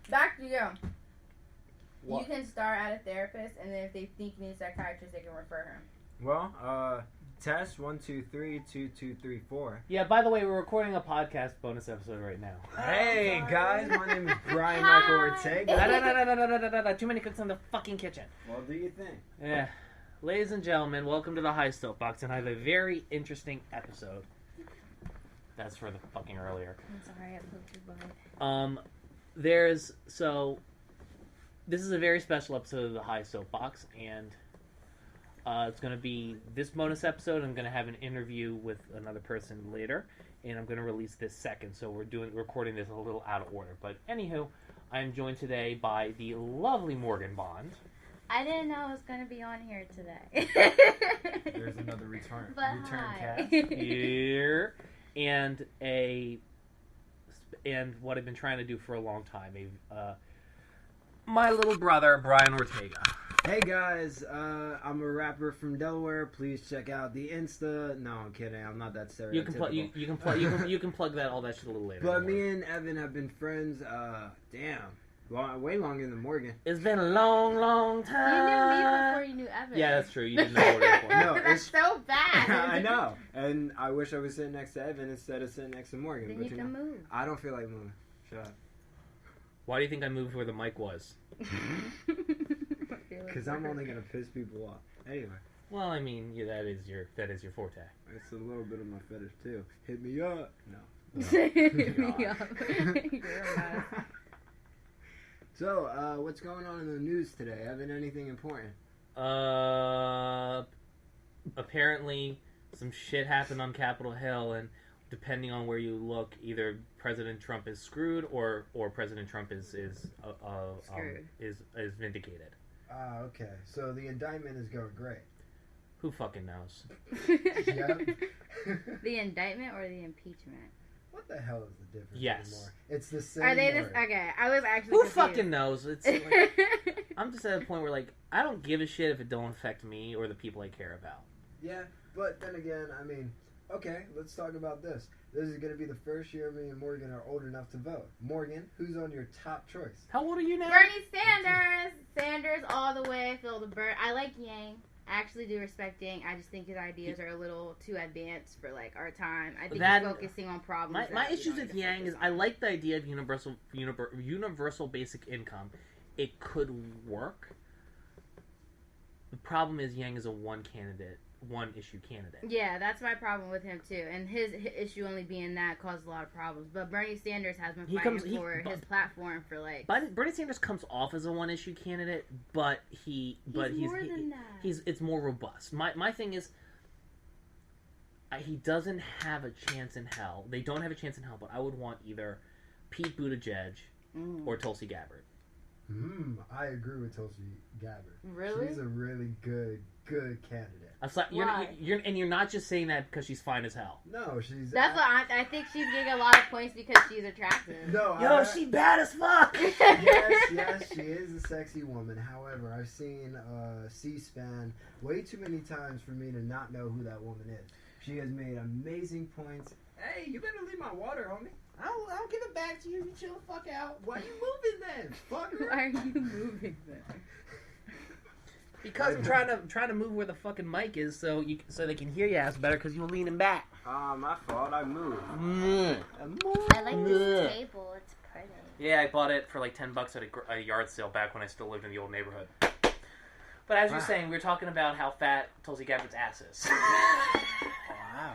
Back to you. What? You can start at a therapist, and then if they think you need a psychiatrist, they can refer him. Well, test 1 2 3 2 2 3 4. Yeah, by the way, we're recording a podcast bonus episode right now. Hey guys, my name is Brian Michael Ortega. No, too many cooks in the fucking kitchen. Well, do you think? Yeah. Ladies and gentlemen, welcome to the HI Soapbox, and I have a very interesting episode. That's for the fucking earlier. I'm sorry, I poked your butt. This is a very special episode of the HI Soapbox, and it's going to be this bonus episode. I'm going to have an interview with another person later, and I'm going to release this second, so we're recording this a little out of order. But anywho, I'm joined today by the lovely Morgan Bond. I didn't know I was going to be on here today. There's another return Hi. cast. Here, and what I've been trying to do for a long time, my little brother, Brian Ortega. Hey guys, I'm a rapper from Delaware. Please check out the Insta. No, I'm kidding. I'm not that stereotypical. You can plug all that shit a little later. But me and Evan have been friends. Way longer than Morgan. It's been a long time. You knew me before you knew Evan. Yeah, that's true. You didn't know Morgan before. No, That's so bad. I know, and I wish I was sitting next to Evan instead of sitting next to Morgan. Then but you can move. I don't feel like moving. Shut up. Why do you think I moved where the mic was? Because I'm only gonna piss people off. Anyway. Well, I mean, yeah, that is your forte. It's a little bit of my fetish too. Hit me up. No. Hit me up. You're a mess. So, what's going on in the news today? Evan, anything important? Apparently, some shit happened on Capitol Hill, and depending on where you look, either President Trump is screwed or President Trump is vindicated. Okay. So the indictment is going great. Who fucking knows? Yep. The indictment or the impeachment? What the hell is the difference Yes. anymore? It's the same Are they word. this? Okay, I was actually Who confused. fucking knows? It's like, I'm just at a point where, like, I don't give a shit if it don't affect me or the people I care about. Yeah, but then again, I mean, okay, let's talk about this. This is going to be the first year me and Morgan are old enough to vote. Morgan, who's on your top choice? How old are you now? Bernie Sanders. Sanders all the way. Feel the burn. I like Yang. I actually do respect Yang. I just think his ideas are a little too advanced for like our time. I think he's focusing on problems. My issues with Yang is I like the idea of universal basic income. It could work. The problem is Yang is a one issue candidate. Yeah, that's my problem with him too. And his issue only being that caused a lot of problems. But Bernie Sanders has been fighting for his platform for like. Bernie Sanders comes off as a one issue candidate, but he's more than that. It's more robust. My thing is, he doesn't have a chance in hell. They don't have a chance in hell. But I would want either Pete Buttigieg or Tulsi Gabbard. I agree with Tulsi Gabbard. Really? She's a really good candidate. You're not just saying that because she's fine as hell. No, she's... That's what I think she's getting a lot of points because she's attractive. No, she bad as fuck! yes, she is a sexy woman. However, I've seen C-SPAN way too many times for me to not know who that woman is. She has made amazing points. Hey, you better leave my water, homie. I'll give it back to you. You chill the fuck out. Why are you moving then? Fucker? Why are you moving then? Because I'm trying to move where the fucking mic is so they can hear your ass better because you're leaning back. My fault. I moved. I like this table. It's pretty. Yeah, I bought it for like $10 at a yard sale back when I still lived in the old neighborhood. But as you're saying, we were talking about how fat Tulsi Gabbard's ass is. Wow.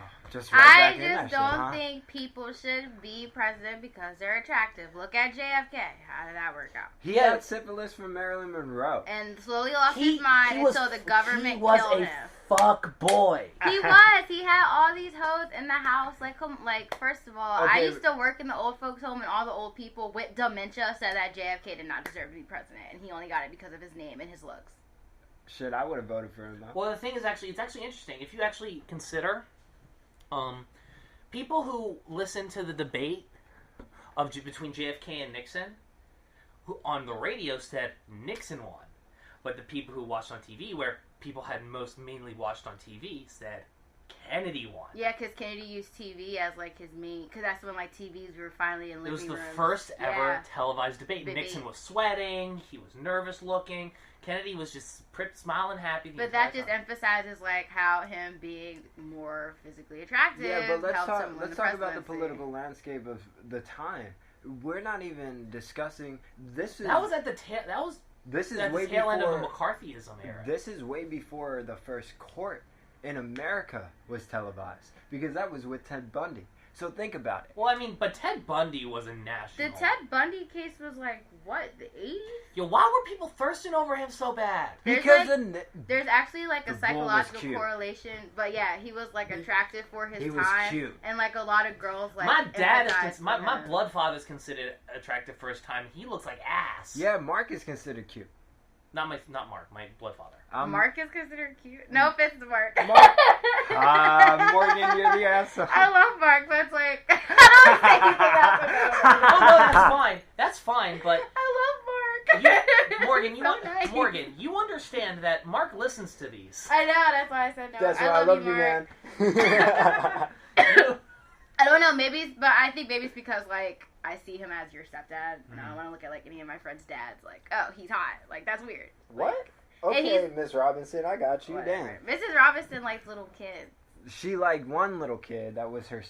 I just don't think people should be president because they're attractive. Look at JFK. How did that work out? He had syphilis from Marilyn Monroe. And slowly lost his mind until the government killed him. He was a fuck boy. He was. He had all these hoes in the house. Like, first of all, I used to work in the old folks home, and all the old people with dementia said that JFK did not deserve to be president, and he only got it because of his name and his looks. Shit, I would have voted for him, though. Well, the thing is, it's actually interesting. If you actually consider... people who listen to the debate between JFK and Nixon, who on the radio said Nixon won, but the people who watched on TV, where people had mainly watched on TV, said Kennedy won. Yeah, because Kennedy used TV as, like, his main... Because that's when, like, TVs were finally in living rooms. It was the first ever televised debate. Nixon was sweating. He was nervous looking. Kennedy was just smiling happy. But that just emphasizes, like, how him being more physically attractive. Yeah, but let's talk about the political landscape of the time. We're not even discussing... This is the tail end of the McCarthyism era. This is way before the first court in America was televised, because that was with Ted Bundy. So think about it. Well, I mean, but Ted Bundy was a national. The Ted Bundy case was like, what, the 80s? Yo, why were people thirsting over him so bad? There's actually like a psychological correlation, but yeah, he was like attractive for his time. He was cute. And like a lot of girls like my blood father is considered attractive for his time. He looks like ass. Yeah, Mark is considered cute. Not Mark, my blood father. Mark is considered cute? No offense to Mark. Morgan, you're the asshole. I love Mark, but it's like, I don't say anything else. Oh, no, that's fine. That's fine, but... I love Mark. Morgan, you understand that Mark listens to these. I know, that's why I said no. That's why I love you, man. I don't know, but I think maybe it's because, like, I see him as your stepdad, and I don't want to look at, like, any of my friends' dads, like, oh, he's hot. Like, that's weird. What? Like, okay, Miss Robinson, I got you. Whatever. Damn. Mrs. Robinson likes little kids. She liked one little kid that was her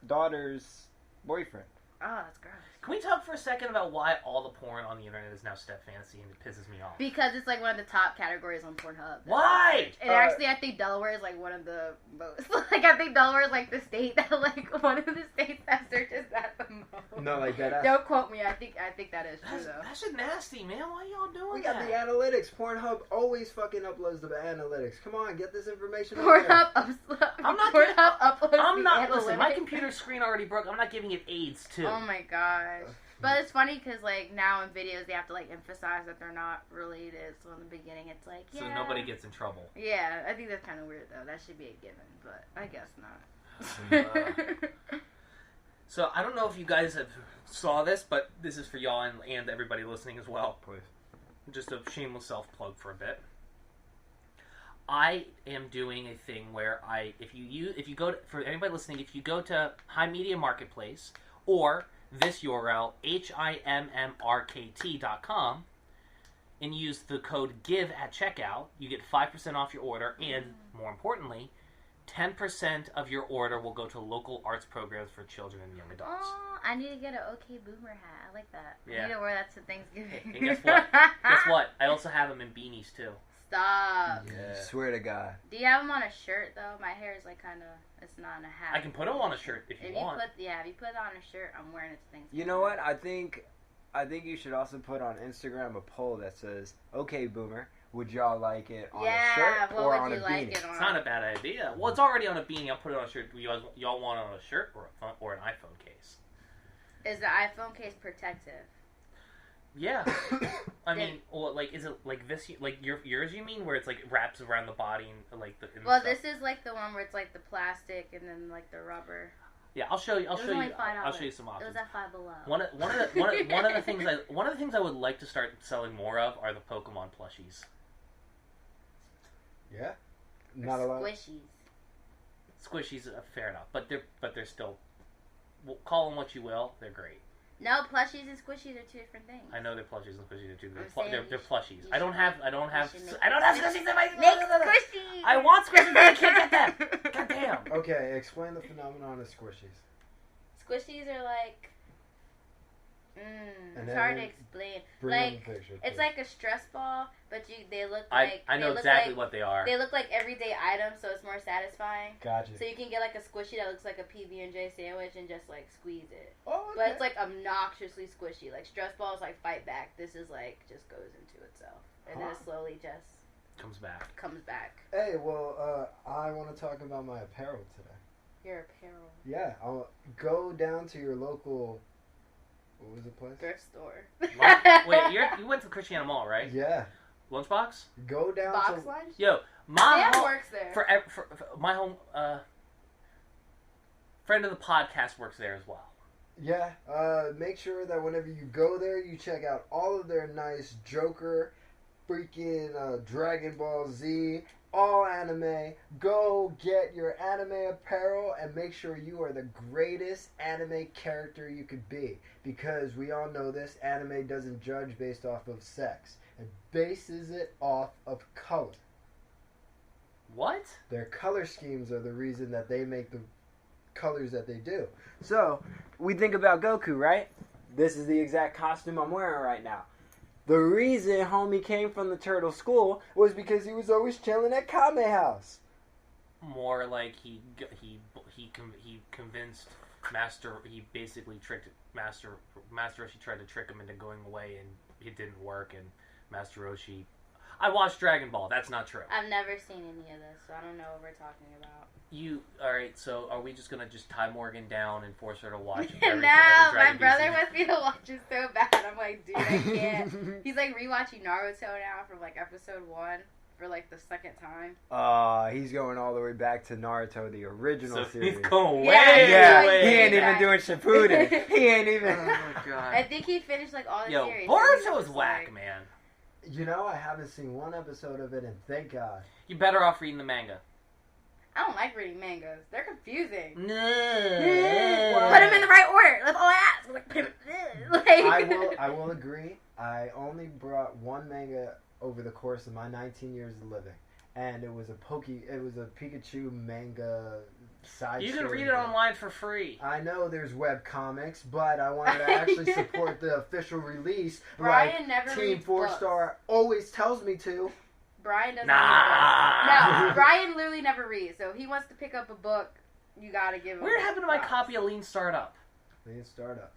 daughter's boyfriend. Oh, that's gross. Can we talk for a second about why all the porn on the internet is now step fantasy and it pisses me off? Because it's like one of the top categories on Pornhub. Why? And actually, I think Delaware is like one of the most. Like, I think Delaware is like the state that like one of the states that searches that the most. No, like that. Don't quote me. I think that is true though. That shit nasty, man. Why y'all doing we that? We got the analytics. Pornhub always fucking uploads the analytics. Come on, get this information. Pornhub uploads. Listen, my computer screen already broke. I'm not giving it AIDS too. Oh my gosh. But it's funny because, like, now in videos they have to, like, emphasize that they're not related. So in the beginning it's like, yeah. So nobody gets in trouble. Yeah, I think that's kind of weird, though. That should be a given, but I guess not. So I don't know if you guys have saw this, but this is for y'all and everybody listening as well. Please. Just a shameless self-plug for a bit. I am doing a thing where if you go to, for anybody listening, if you go to HI Media Marketplace or this URL, HIMMRKT.com, and use the code GIVE at checkout, you get 5% off your order, and more importantly, 10% of your order will go to local arts programs for children and young adults. Oh, I need to get an OK Boomer hat. I like that. Yeah. I need to wear that to Thanksgiving. And guess what? Guess what? I also have them in beanies too. Stop. Yeah. Swear to God. Do you have them on a shirt though? My hair is like kind of. It's not in a hat. I can put them on a shirt if you want. If you put it on a shirt, I'm wearing it to Thanksgiving. You know what? I think you should also put on Instagram a poll that says, "Okay, Boomer, would y'all like it on a shirt or on a beanie?" It's not a bad idea. Well, it's already on a beanie. I'll put it on a shirt. Y'all want it on a shirt or an iPhone case? Is the iPhone case protective? Yeah. I mean, well, like, is it like this? Like yours? You mean where it's like wraps around the body and like the? Well, this is like the one where it's like the plastic and then like the rubber. Yeah, I'll show you. I'll show you some options. It was at $5 Below. One of the things I would like to start selling more of are the Pokemon plushies. Yeah, not a lot. Squishies, fair enough, but they're still. Well, call them what you will. They're great. No, plushies and squishies are two different things. I know they're plushies and squishies are two different. They're plushies. I don't have squishies in my. Make squishies. I want squishies, but I can't get them. God damn. Okay, explain the phenomenon of squishies. Squishies are like. It's hard to explain. Like it's like a stress ball, but they look like I know exactly what they are. They look like everyday items, so it's more satisfying. Gotcha. So you can get like a squishy that looks like a PB&J sandwich and just like squeeze it. Oh, okay. But it's like obnoxiously squishy. Like stress balls like fight back. This is like just goes into itself and then it slowly just comes back. Hey, well, I want to talk about my apparel today. Your apparel. Yeah, I'll go down to your local. What was the place? Thrift store. Wait, you went to the Christiana Mall, right? Yeah. Lunchbox? Go down Box lunch? Yo, my Sam works there. For my home friend of the podcast works there as well. Yeah. Make sure that whenever you go there, you check out all of their nice Joker freaking Dragon Ball Z, all anime. Go get your anime apparel and make sure you are the greatest anime character you could be. Because we all know this, anime doesn't judge based off of sex. It bases it off of color. What? Their color schemes are the reason that they make the colors that they do. So, we think about Goku, right? This is the exact costume I'm wearing right now. The reason homie came from the turtle school was because he was always chilling at Kame house. More like he convinced Master. He basically tricked Master Roshi, tried to trick him into going away, and it didn't work. And Master Roshi. I watched Dragon Ball. That's not true. I've never seen any of this, so I don't know what we're talking about. Alright, so are we just gonna just tie Morgan down and force her to watch it? No, my brother wants me to watch it so bad. I'm like, dude, I can't. He's like rewatching Naruto now from like episode 1 for like the second time. He's going all the way back to Naruto, the original series. He's going way, yeah, he ain't even doing Shippuden. He ain't even. Oh my god. I think he finished like all the series. Boruto is whack, man. You know, I haven't seen one episode of it, and thank God. You're better off reading the manga. I don't like reading mangas. They're confusing. No. Put them in the right order. That's all I ask. I will agree. I only brought one manga over the course of my 19 years of living, and it was a Pikachu manga side. You can read it online for free. I know there's web comics, but I wanted to actually support the official release. Brian never Team reads 4-Star always tells me to. Brian doesn't read books. No, Brian literally never reads. So if he wants to pick up a book, you gotta give him. What happened to my copy of Lean Startup? Lean Startup.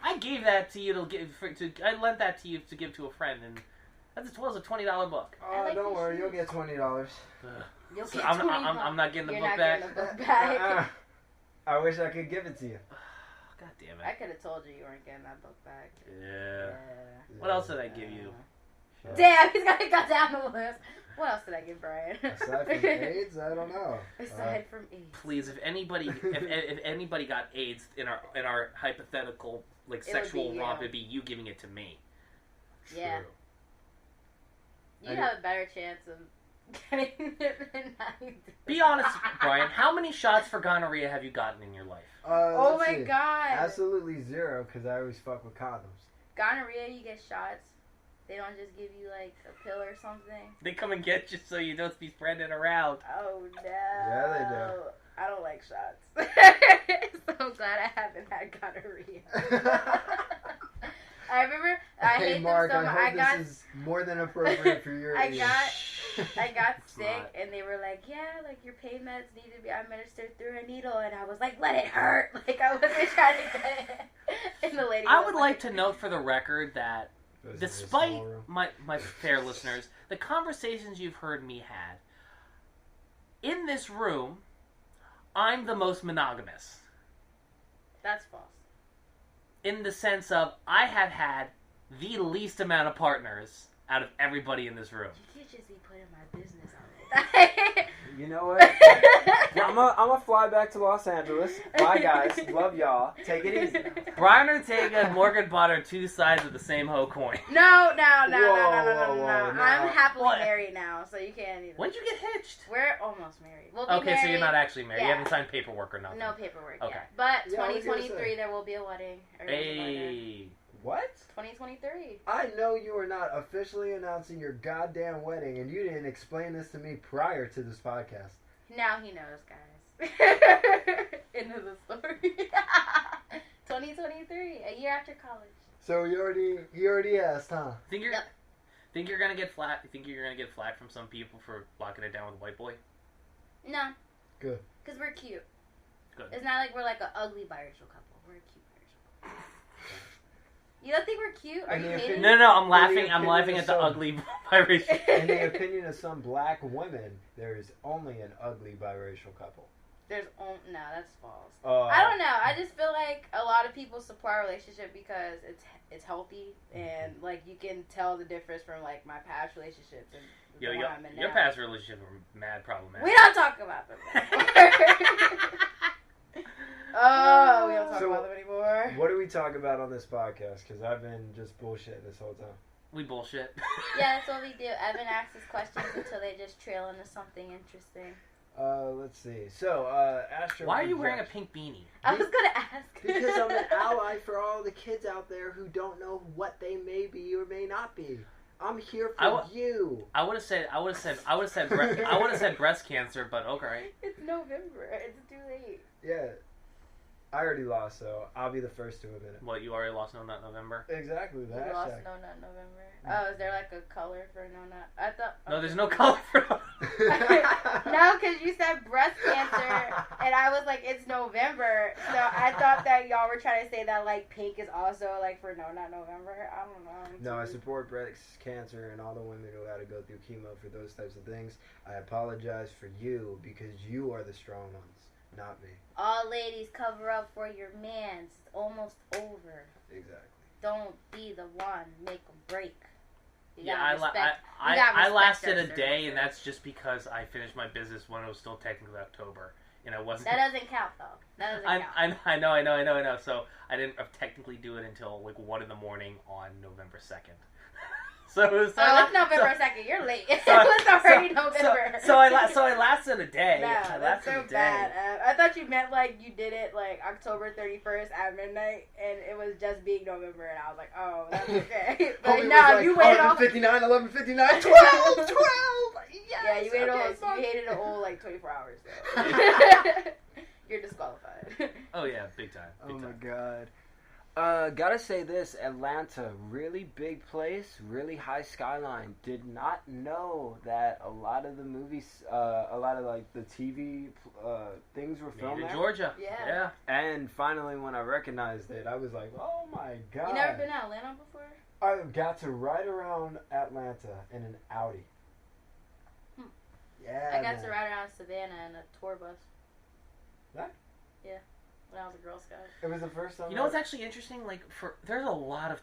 I gave that to you I lent that to you to give to a friend, and that was a $20 book. Oh, don't worry, you'll get $20. You'll So get I'm not getting the book back. Getting the book back. I wish I could give it to you. God damn it! I could have told you weren't getting that book back. Yeah. What else did I give you? Damn, he's got down the list. What else did I give Brian? Aside from AIDS, I don't know. Aside from AIDS. Please, if anybody got AIDS in our hypothetical sexual romp, it'd be you giving it to me. Yeah. You'd have a better chance of getting it than I do. Be honest, Brian. How many shots for gonorrhea have you gotten in your life? Oh my god. Absolutely 0, because I always fuck with condoms. Gonorrhea, you get shots. They don't just give you like a pill or something. They come and get you so you don't be spreading it around. Oh no. Yeah, they do. I don't like shots. So glad I haven't had gonorrhea. I remember Hey Mark, I hope this is more than appropriate for your age. I got sick, and they were like, yeah, like your pain meds need to be administered through a needle, and I was like, let it hurt. Like I wasn't trying to get it. And the lady I would like to note for the record that despite my fair listeners, the conversations you've heard me had, in this room, I'm the most monogamous. That's false. In the sense of, I have had the least amount of partners out of everybody in this room. You can't just be putting my business on it. You know what? I'm gonna fly back to Los Angeles. Bye, guys. Love y'all. Take it easy. Brian Ortega and Morgan Bott are two sides of the same hoe coin. No. I'm happily married now, so you can't even. When'd you get hitched? We're almost married. We'll be okay, married. so you're not actually married. Yeah. You haven't signed paperwork or nothing. No paperwork okay. yet. But 2023, there will be a wedding. Hey. What? 2023. I know you are not officially announcing your goddamn wedding, and you didn't explain this to me prior to this podcast. Now he knows, guys. Into the story. 2023, a year after college. So he already asked, huh? Think you're gonna get flack? You think you're gonna get flack from some people for locking it down with a white boy? No. Good. Because we're cute. Good. It's not like we're like an ugly biracial couple. We're a cute biracial couple. You don't think we're cute? Are you hating? No, I'm laughing. I'm laughing at the ugly biracial. In the opinion of some black women, there is only an ugly biracial couple. No, that's false. I don't know. I just feel like a lot of people support our relationship because it's healthy and like you can tell the difference from like my past relationships and the one I'm in now. Your past relationships were mad problematic. We don't talk about them. Oh, we don't talk about them anymore. What do we talk about on this podcast? Because I've been just bullshitting this whole time. We bullshit. Yeah, that's what we do. Evan asks us questions until they just trail into something interesting. Let's see. So, Astro. Why are you wearing a pink beanie? I was gonna ask. Because I'm an ally for all the kids out there who don't know what they may be or may not be. I'm here for you. I would have said breast cancer, but okay. It's November. It's too late. Yeah. I already lost, so I'll be the first to admit it. What, you already lost No Nut November? Exactly. The You lost No Nut November. Oh, is there like a color for No Nut? I thought. No, there's no color for No Nut. No, because you said breast cancer, and I was like, it's November. So I thought that y'all were trying to say that like pink is also like for No Nut November. I don't know. No, I support breast cancer and all the women who got to go through chemo for those types of things. I apologize for you because you are the strong ones. Not me. All ladies, cover up for your mans. It's almost over. Exactly. Don't be the one. Make them break. I lasted a day, and that's just because I finished my business when it was still technically October, and I wasn't. That doesn't count, though. That doesn't count. I know. So I didn't technically do it until like 1 a.m. on November 2nd. So it was. It's November 2nd. You're late. It was already November. So I lasted a day. No, that's so bad. I thought you meant like you did it like October 31st at midnight, and it was just being November, and I was like, oh, that's okay. But no, you waited all 11:59, 12. Yes. Yeah, you waited you hated a whole like 24 hours though. You're disqualified. Oh yeah, big time. Oh my god. Gotta say this, Atlanta, really big place, really high skyline. Did not know that a lot of the movies, a lot of like the TV things were filmed in there. Georgia. Yeah. And finally, when I recognized it, I was like, oh my god. You never been to Atlanta before? I got to ride around Atlanta in an Audi. Yeah. I got to ride around Savannah in a tour bus. What? Yeah. When I was a Girl Scout. It was the first time. You know what's actually interesting? Like, there's a lot of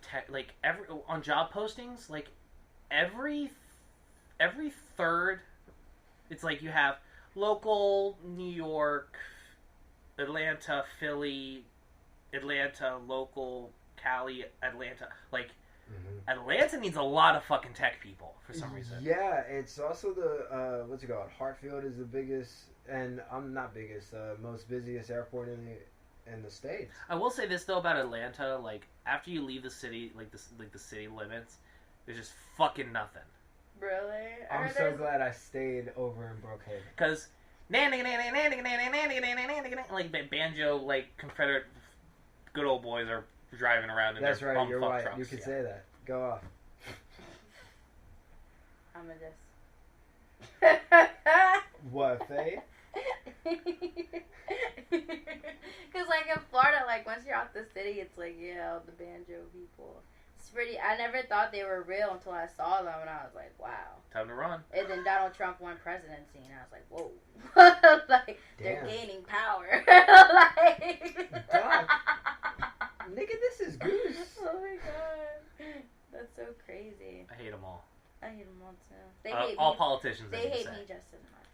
on job postings, like every third, it's like you have local New York, Atlanta, Philly, Atlanta, local Cali, Atlanta. Like, Atlanta needs a lot of fucking tech people for some reason. Yeah, it's also the what's it called? Hartfield is the biggest, and I'm not biggest, most busiest airport in the States. I will say this though about Atlanta, like after you leave the city, like the city limits, there's just fucking nothing. Really? I'm so glad I stayed over in Brookhaven. Because like banjo, like Confederate good old boys are driving around in their bum you're fuck right. trucks. You could say that. Go off. I'm a diss. What, Faye? Because like in Florida, like once you're out the city, it's like, yeah, the banjo people. It's pretty. I never thought they were real until I saw them, and I was like, wow. Time to run. And then Donald Trump won presidency, and I was like, whoa. Like, they're gaining power. Like, God. Nigga, this is goose. Oh my god. That's so crazy. I hate them all. I hate them all too. They hate all me. politicians. They hate me just as much.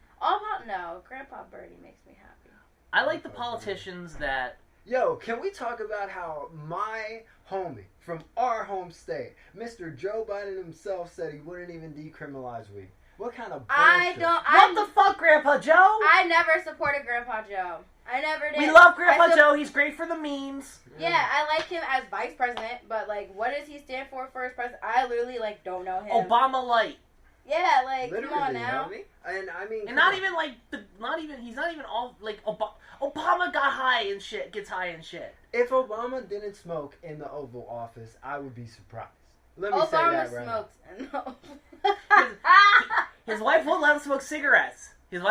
No, Grandpa Birdie makes me happy. I like the politicians that... Yo, can we talk about how my homie from our home state, Mr. Joe Biden himself, said he wouldn't even decriminalize weed? What kind of bullshit? What the fuck, Grandpa Joe? I never supported Grandpa Joe. I never did. We love Grandpa Joe. He's great for the memes. Yeah, I like him as vice president, but like, what does he stand for as president? I literally like don't know him. Obama light. Yeah, like literally, come on now. Homie. And I mean, and not even like he's not even all like Obama got high and shit, gets high and shit. If Obama didn't smoke in the Oval Office, I would be surprised. Let me say that right now. Obama smokes. His wife won't let him smoke cigarettes. But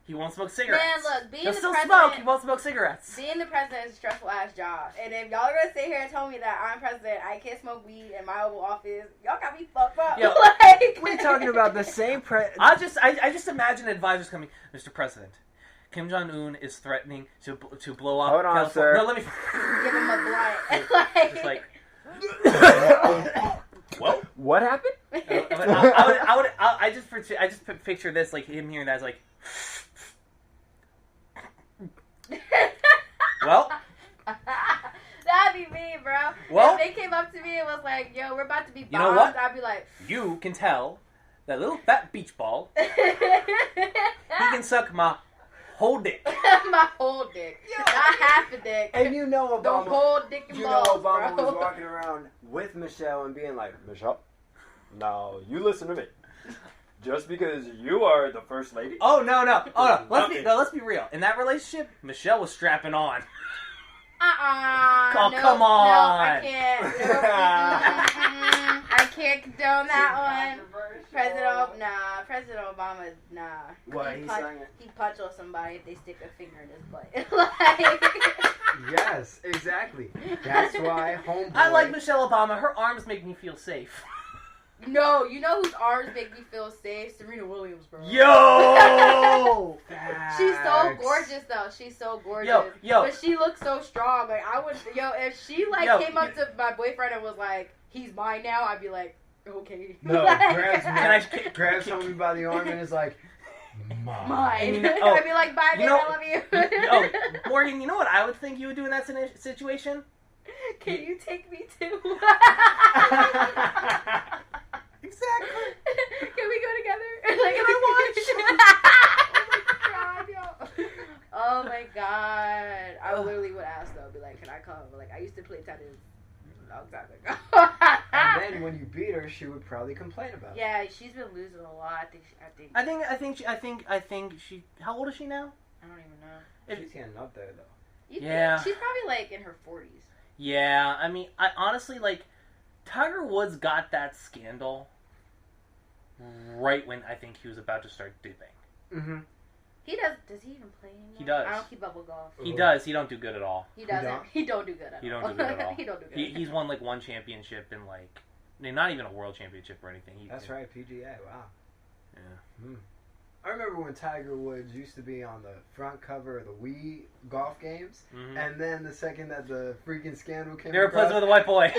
he won't smoke cigarettes. Man, look, being He'll the still president, smoke. He won't smoke cigarettes. Being the president is a stressful ass job, and if y'all are gonna sit here and tell me that I'm president, I can't smoke weed in my Oval Office, y'all got me fucked up. Yo, like, we're talking about the same I just imagine advisors coming, Mr. President. Kim Jong-un is threatening to blow up. Hold on, California. sir. No, let me give him a blunt. Just well, what happened? I just picture this, like him hearing that, as like, well, that'd be me, bro. Well, if they came up to to me and was like, yo, we're about to be bombed, You know what? I'd be like... You can tell that little fat beach ball, he can suck my whole dick. My whole dick. Yo, not half a dick. And you know Obama. The whole dick and balls, Obama bro. was walking around with Michelle and being like, Michelle, now you listen to me. Just because you are the first lady. Oh no! Let's be real. In that relationship, Michelle was strapping on. Oh, no, come on. No, I can't. Nope. I can't condone that one. President Obama, nah. What, He'd punch somebody if they stick a finger in his butt. Yes, exactly. That's why homeboy... I like Michelle Obama. Her arms make me feel safe. No, you know whose arms make me feel safe? Serena Williams, bro. Yo! She's so gorgeous, though. She's so gorgeous. Yo. But she looks so strong. Like, I would... if she, came up to my boyfriend and was like, he's mine now, I'd be like, okay. No, grabs homie by the arm and is like, mine. I'd be like, bye, babe, I love you. Morgan, you know what I would think you would do in that situation? Can you take me too? Exactly. Can we go together? Oh my god. I literally would ask though, be like, can I come? Like, I used to play tennis a long time ago. And then when you beat her, she would probably complain about it. Yeah, she's been losing a lot. I think she. How old is she now? I don't even know. She's getting up there though. Yeah. She's probably like in her 40s. Yeah, I mean, I honestly, like, Tiger Woods got that scandal right when I think he was about to start duping. Mm-hmm. He does he even play anymore? He does. I don't keep up with golf. He does. He don't do good at all. He doesn't. He don't do good at all. He don't do good at all. He don't do good. He's won, like, one championship in, like, not even a world championship or anything. That's right, PGA, wow. Yeah. Hmm. I remember when Tiger Woods used to be on the front cover of the Wii golf games, and then the second that the freaking scandal came, they were replaced with a white boy.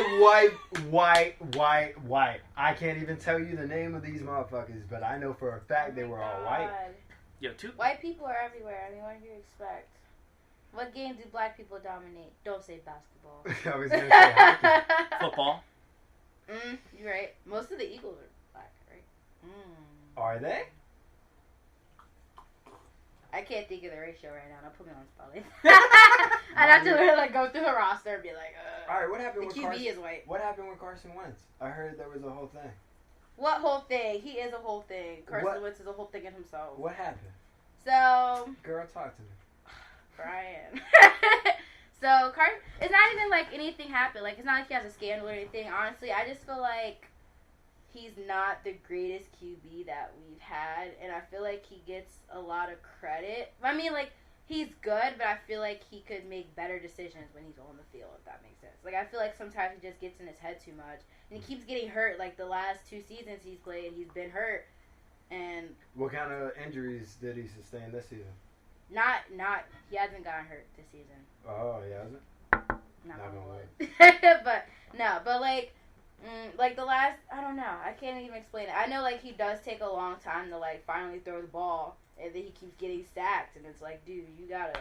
White. I can't even tell you the name of these motherfuckers, but I know for a fact they were all white. Yo, white people are everywhere. I mean, what do you expect? What game do black people dominate? Don't say basketball. I was going to say hockey. Football. You're right. Most of the Eagles are black, right? Are they? I can't think of the ratio right now. Don't put me on the spotlight. I'd have to like go through the roster and be like, all right, what happened the with QB Carson? Is white. What happened with Carson Wentz? I heard there was a whole thing. What whole thing? He is a whole thing. Carson Wentz is a whole thing in himself. What happened? So... Girl, talk to me. Brian. So, Carson... It's not even like anything happened. Like, it's not like he has a scandal or anything. Honestly, I just feel like he's not the greatest QB that we've had. And I feel like he gets a lot of credit. I mean, like, he's good, but I feel like he could make better decisions when he's on the field, if that makes sense. Like, I feel like sometimes he just gets in his head too much. And he keeps getting hurt. Like, the last 2 seasons he's played, he's been hurt. And... What kind of injuries did he sustain this season? Not... He hasn't gotten hurt this season. Oh, he hasn't? Not gonna but, no. But, like the last... I don't know. I can't even explain it. I know, like, he does take a long time to, like, finally throw the ball. And then he keeps getting sacked. And it's like, dude, you gotta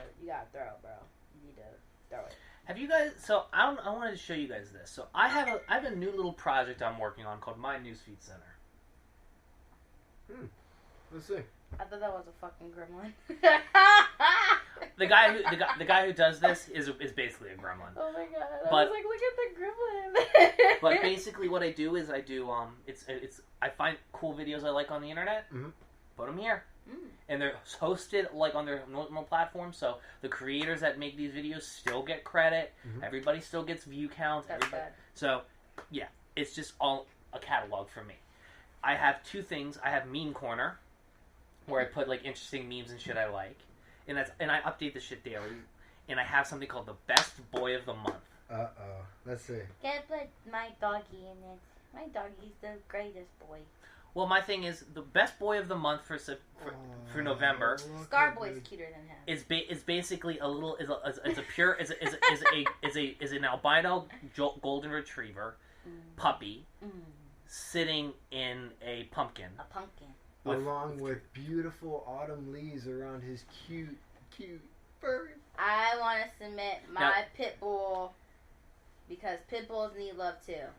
throw, bro. You need to throw it. Have you guys? So I wanted to show you guys this. So I have a new little project I'm working on called My Newsfeed Center. Let's see. I thought that was a fucking gremlin. the guy who does this is basically a gremlin. Oh my god! I was like, look at the gremlin. But basically, what I do is I find cool videos I like on the internet, put them here. And they're hosted like on their normal platform, so the creators that make these videos still get credit. Everybody still gets view counts. That's bad. So, yeah, it's just all a catalog for me. I have 2 things. I have Meme Corner, where I put like interesting memes and shit I like, and I update the shit daily. And I have something called the Best Boy of the Month. Let's see. Can't put my doggy in it. My doggy's the greatest boy. Well, my thing is the best boy of the month for November. Scarboy's cuter than him. Is basically a little is an albino golden retriever puppy sitting in a pumpkin. A pumpkin. Along with beautiful autumn leaves around his cute furry. I want to submit my pit bull because pit bulls need love too.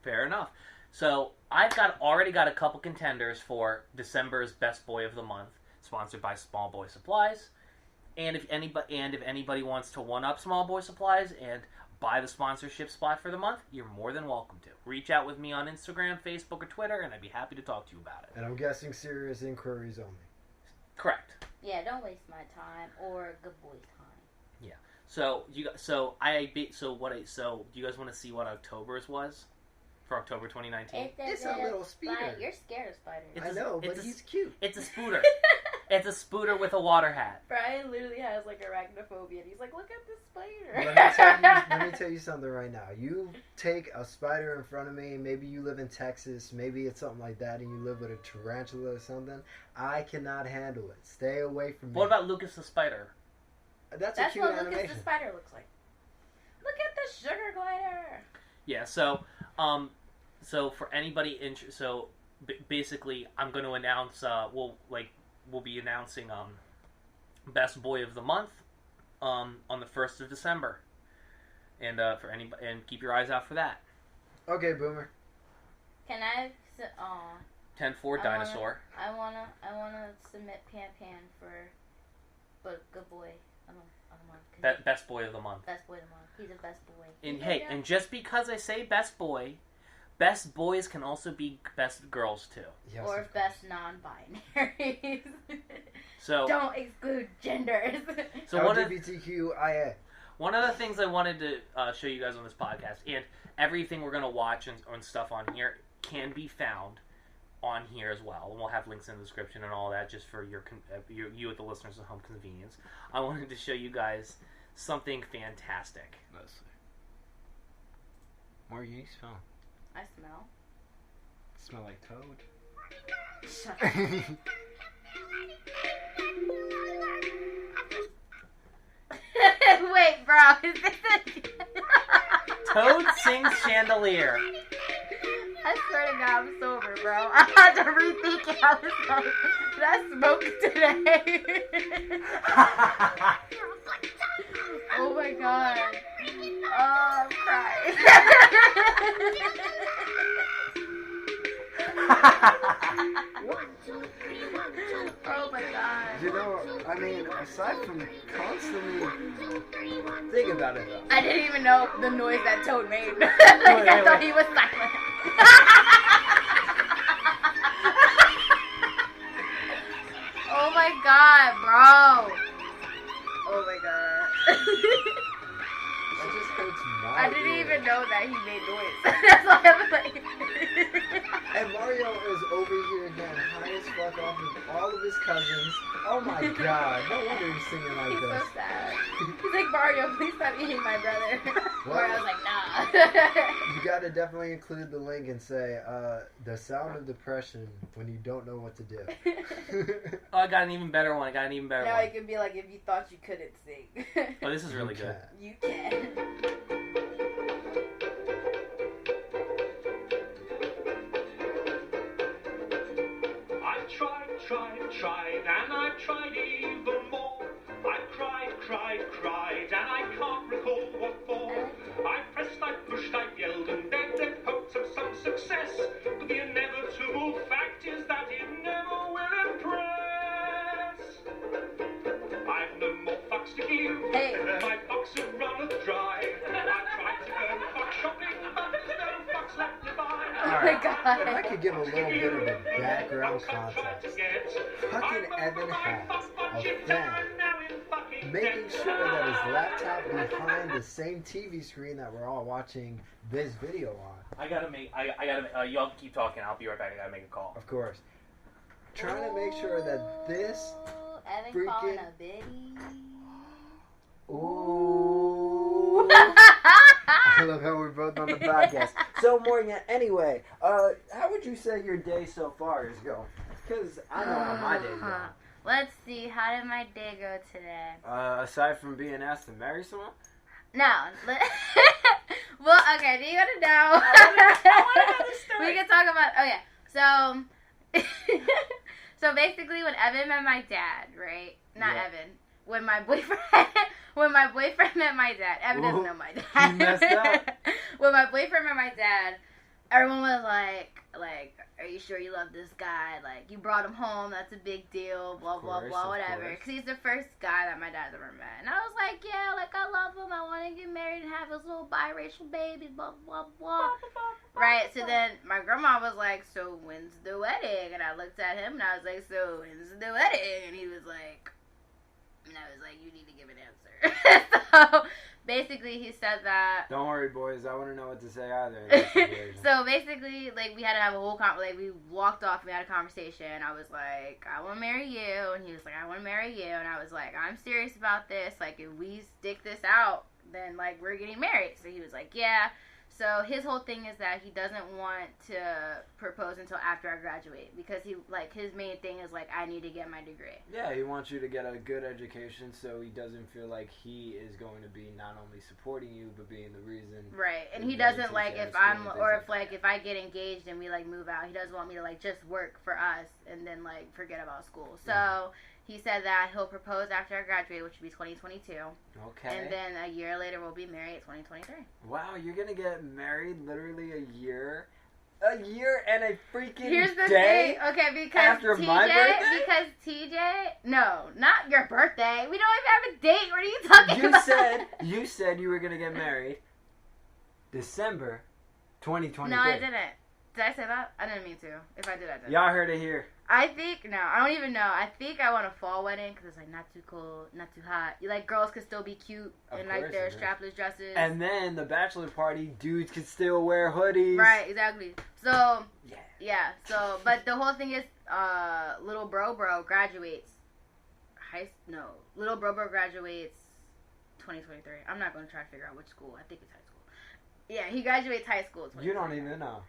Fair enough. So I've already got a couple contenders for December's Best Boy of the Month, sponsored by Small Boy Supplies. And if anybody wants to one-up Small Boy Supplies and buy the sponsorship spot for the month, you're more than welcome to. Reach out with me on Instagram, Facebook, or Twitter, and I'd be happy to talk to you about it. And I'm guessing serious inquiries only. Correct. Yeah, don't waste my time or good boy's time. Yeah. So do you guys want to see what October's was for October 2019? It's a little speeder. You're scared of spiders. I know, but he's cute. It's a spooter. It's a spooter with a water hat. Brian literally has like arachnophobia, and he's like, "Look at this spider." Let me tell you something right now. You take a spider in front of me. Maybe you live in Texas. Maybe it's something like that, and you live with a tarantula or something. I cannot handle it. Stay away from me. What about Lucas the Spider? That's a cute what animation. Lucas the Spider looks like. Look at the sugar glider. Yeah. So for anybody basically, I'm going to announce. We'll be announcing Best Boy of the Month on the 1st of December, and for anybody, and keep your eyes out for that. Okay, Boomer. Can I? 10-4 Dinosaur. I wanna submit Pan for, good boy. Best Boy of the Month. Best boy of the month. He's a best boy. And and just because I say best boy, best boys can also be best girls too. Yes, or best non-binaries. So don't exclude genders. So LGBTQIA. One of the things I wanted to show you guys on this podcast, and everything we're going to watch and stuff on here can be found on here as well. And we'll have links in the description and all that, just for you at the listeners at home convenience. I wanted to show you guys something fantastic. Let's see. More you smell. I smell. Smell like toad. Shut up. Wait, bro. Is this Toad sings Chandelier. I swear to God, I'm sober, bro. I had to rethink it. I was like, did I smoke today? Oh my God. Oh, I'm crying. Oh my God. You know, I mean, aside from constantly think about it though. I didn't even know the noise that Toad made. I thought he was silent. Oh my God, bro. Oh my God. That just hurts my I didn't ear. even know that he made noise. That's why I was like. And Mario is over here getting high as fuck off of all of his cousins. Oh my God, no wonder he's singing like He's this. so sad. He's like, Mario, please stop eating my brother. Mario's like, nah. You gotta definitely include the link and say, the sound of depression when you don't know what to do. Oh, I got an even better one. Now it can be like, if you thought you couldn't sing. Oh, this is really good. You can. Tried, and I tried even more. I cried, and I can't recall what for. I pressed, I pushed, I yelled and begged in hopes of some success. But the inevitable fact is that it never will impress. I've no more fucks to give. Hey. My fucks have run dry. I tried to go fuck shopping, but there's no fucks left to buy. Oh my God. If I could give a little bit of a background context. Fucking Evan has a fan making sure that his laptop behind the same TV screen that we're all watching this video on. I gotta y'all keep talking. I'll be right back. I gotta make a call. Of course. Trying to make sure that this Evan freaking... calling a biddy. Ooh. I love how we're both on the podcast. So, Morgan, anyway, how would you say your day so far is going? Because I know how my day's going. Let's see, how did my day go today? Aside from being asked to marry someone? No. Well, okay, do you want to know? I want to know the story. We can talk about, so basically when Evan met my dad, right? Not Yeah. Evan. When my boyfriend, when my boyfriend met my dad, Evan doesn't know my dad. You messed up. When my boyfriend met my dad, everyone was like, are you sure you love this guy? Like, you brought him home, that's a big deal, blah, blah, blah, whatever. Because he's the first guy that my dad's ever met. And I was like, yeah, like, I love him. I want to get married and have his little biracial baby, blah, blah, blah. Right, so then my grandma was like, so when's the wedding? And I looked at him and I was like, so when's the wedding? And he was like, and I was like, you need to give an answer. So basically he said that. Don't worry, boys. I wouldn't know what to say either. So basically, like, we had to have a whole we walked off and we had a conversation. I was like, I want to marry you. And he was like, I want to marry you. And I was like, I'm serious about this. Like, if we stick this out, then, like, we're getting married. So he was like, yeah. So his whole thing is that he doesn't want to propose until after I graduate because he, like, his main thing is, like, I need to get my degree. Yeah, he wants you to get a good education so he doesn't feel like he is going to be not only supporting you but being the reason. Right, and he doesn't, like, if I'm, or if, like, if I get engaged and we, like, move out, he doesn't want me to, like, just work for us and then, like, forget about school. So he said that he'll propose after I graduate, which would be 2022. Okay. And then a year later, we'll be married at 2023. Wow, you're going to get married literally a year and a freaking Here's the day thing. Okay, because after TJ, my birthday? because TJ, no, not your birthday. We don't even have a date. What are you talking about? You said you were going to get married December 2023. No, I didn't. Did I say that? I didn't mean to. If I did, I did. Y'all heard it here. I think, no, I don't even know. I think I want a fall wedding because it's, like, not too cold, not too hot. You, like, girls can still be cute in, like, their strapless dresses. And then the bachelor party, dudes can still wear hoodies. Right, exactly. So, yeah, so, but the whole thing is, little bro graduates, little bro graduates 2023. I'm not going to try to figure out which school. I think it's high school. Yeah, he graduates high school. You don't even know.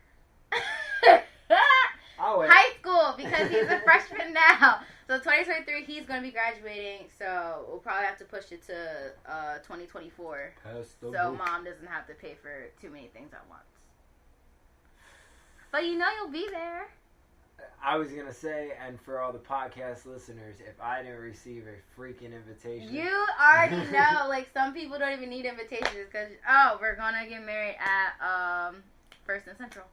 High school, because he's a freshman now. So 2023, he's going to be graduating. So we'll probably have to push it to 2024. So mom doesn't have to pay for too many things at once. But you know you'll be there. I was going to say, and for all the podcast listeners, if I didn't receive a freaking invitation. You already know. Like, some people don't even need invitations because, we're going to get married at First and Central.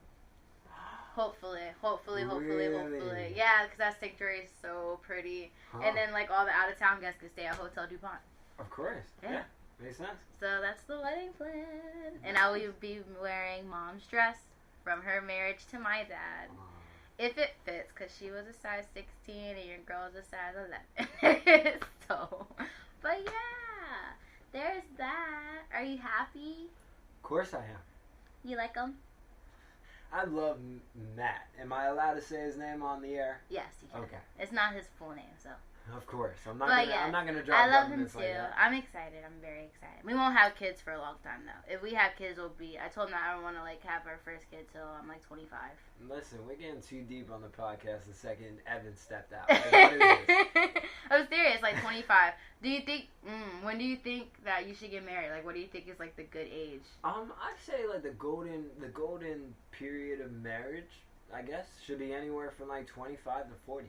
Hopefully. Really? Yeah, because that sanctuary is so pretty. Huh. And then, like, all the out-of-town guests can stay at Hotel DuPont. Of course. Yeah. Makes sense. So that's the wedding plan. And I will be wearing mom's dress from her marriage to my dad. If it fits, because she was a size 16 and your girl's a size 11. So, but yeah, there's that. Are you happy? Of course I am. You like him? I love Matt. Am I allowed to say his name on the air? Yes, you can. Okay. It's not his full name, so. Of course. I'm not gonna drop I love him too. like that. I'm excited. I'm very excited. We won't have kids for a long time though. If we have kids, I told him that I don't want to like have our first kid till I'm like 25. Listen, we're getting too deep on the podcast the second Evan stepped out. Like, what is this? I'm serious, like 25. Do you think, when do you think that you should get married? Like, what do you think is like the good age? I'd say like the golden period of marriage, I guess, should be anywhere from like 25 to 40.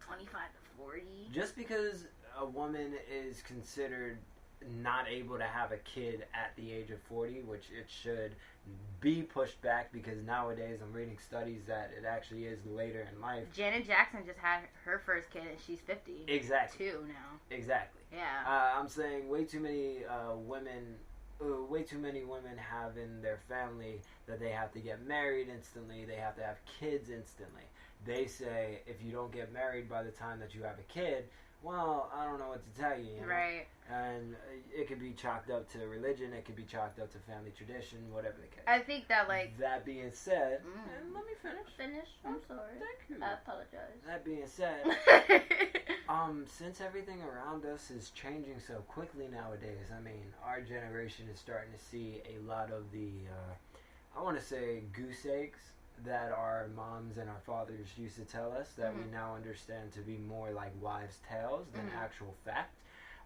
25 to 40? Just because a woman is considered not able to have a kid at the age of 40, which it should be pushed back because nowadays I'm reading studies that it actually is later in life. Janet Jackson just had her first kid and she's 50. Exactly. 2 now. Exactly. Yeah. I'm saying way too many women have in their family that they have to get married instantly, they have to have kids instantly. They say if you don't get married by the time that you have a kid, well, I don't know what to tell you, you know? Right. And it could be chalked up to religion, it could be chalked up to family tradition, whatever the case. I think that, like... That being said... And let me finish. I'm sorry. Thank you. I apologize. That being said... since everything around us is changing so quickly nowadays, I mean, our generation is starting to see a lot of the, I want to say, goose eggs that our moms and our fathers used to tell us that we now understand to be more like wives' tales than actual fact.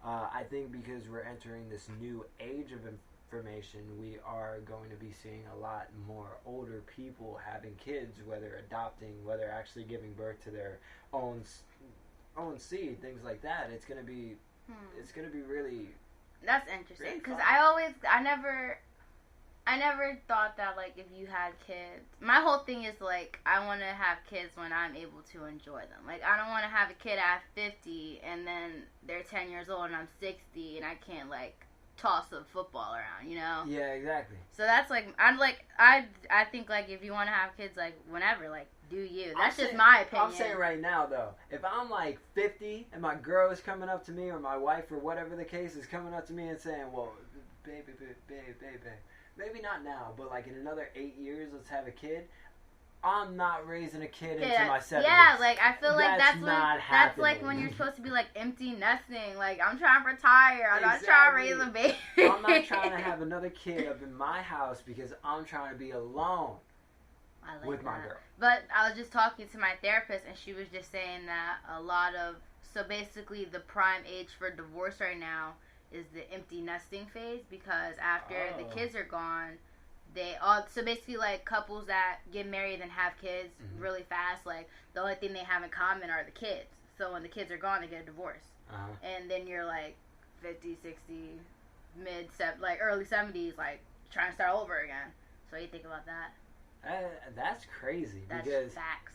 I think because we're entering this new age of information, we are going to be seeing a lot more older people having kids, whether adopting, whether actually giving birth to their own seed, things like that. It's going to be really That's interesting. Really Because fun. I never thought that, like, if you had kids... My whole thing is, like, I want to have kids when I'm able to enjoy them. Like, I don't want to have a kid at 50 and then they're 10 years old and I'm 60 and I can't, like, toss a football around, you know? Yeah, exactly. So that's, like, I think, like, if you want to have kids, like, whenever, like, do you. That's just my opinion. I'm saying right now, though, if I'm, like, 50 and my girl is coming up to me or my wife or whatever the case is coming up to me and saying, well, baby, maybe not now, but like in another 8 years, let's have a kid. I'm not raising a kid into my 70s. Yeah, like I feel like that's like when you're happening. supposed to be like empty nesting. Like I'm trying to retire. I'm not trying to raise a baby. I'm not trying to have another kid up in my house because I'm trying to be alone with my girl. But I was just talking to my therapist and she was just saying that so basically the prime age for divorce right now is the empty nesting phase, because after the kids are gone, so basically like couples that get married and have kids really fast, like the only thing they have in common are the kids. So when the kids are gone, they get a divorce. And then you're like 50, 60, early 70s, like trying to start over again. So what do you think about that? That's crazy. That's because facts.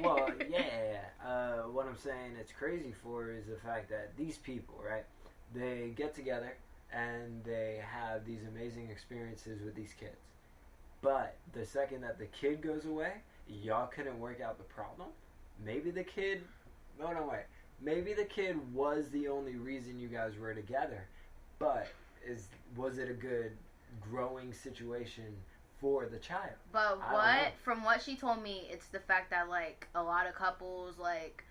well, yeah. What I'm saying it's crazy for is the fact that these people, right? They get together and they have these amazing experiences with these kids. But the second that the kid goes away, y'all couldn't work out the problem. Maybe the kid... Maybe the kid was the only reason you guys were together. But was it a good growing situation for the child? But from what she told me, it's the fact that, like, a lot of couples, like,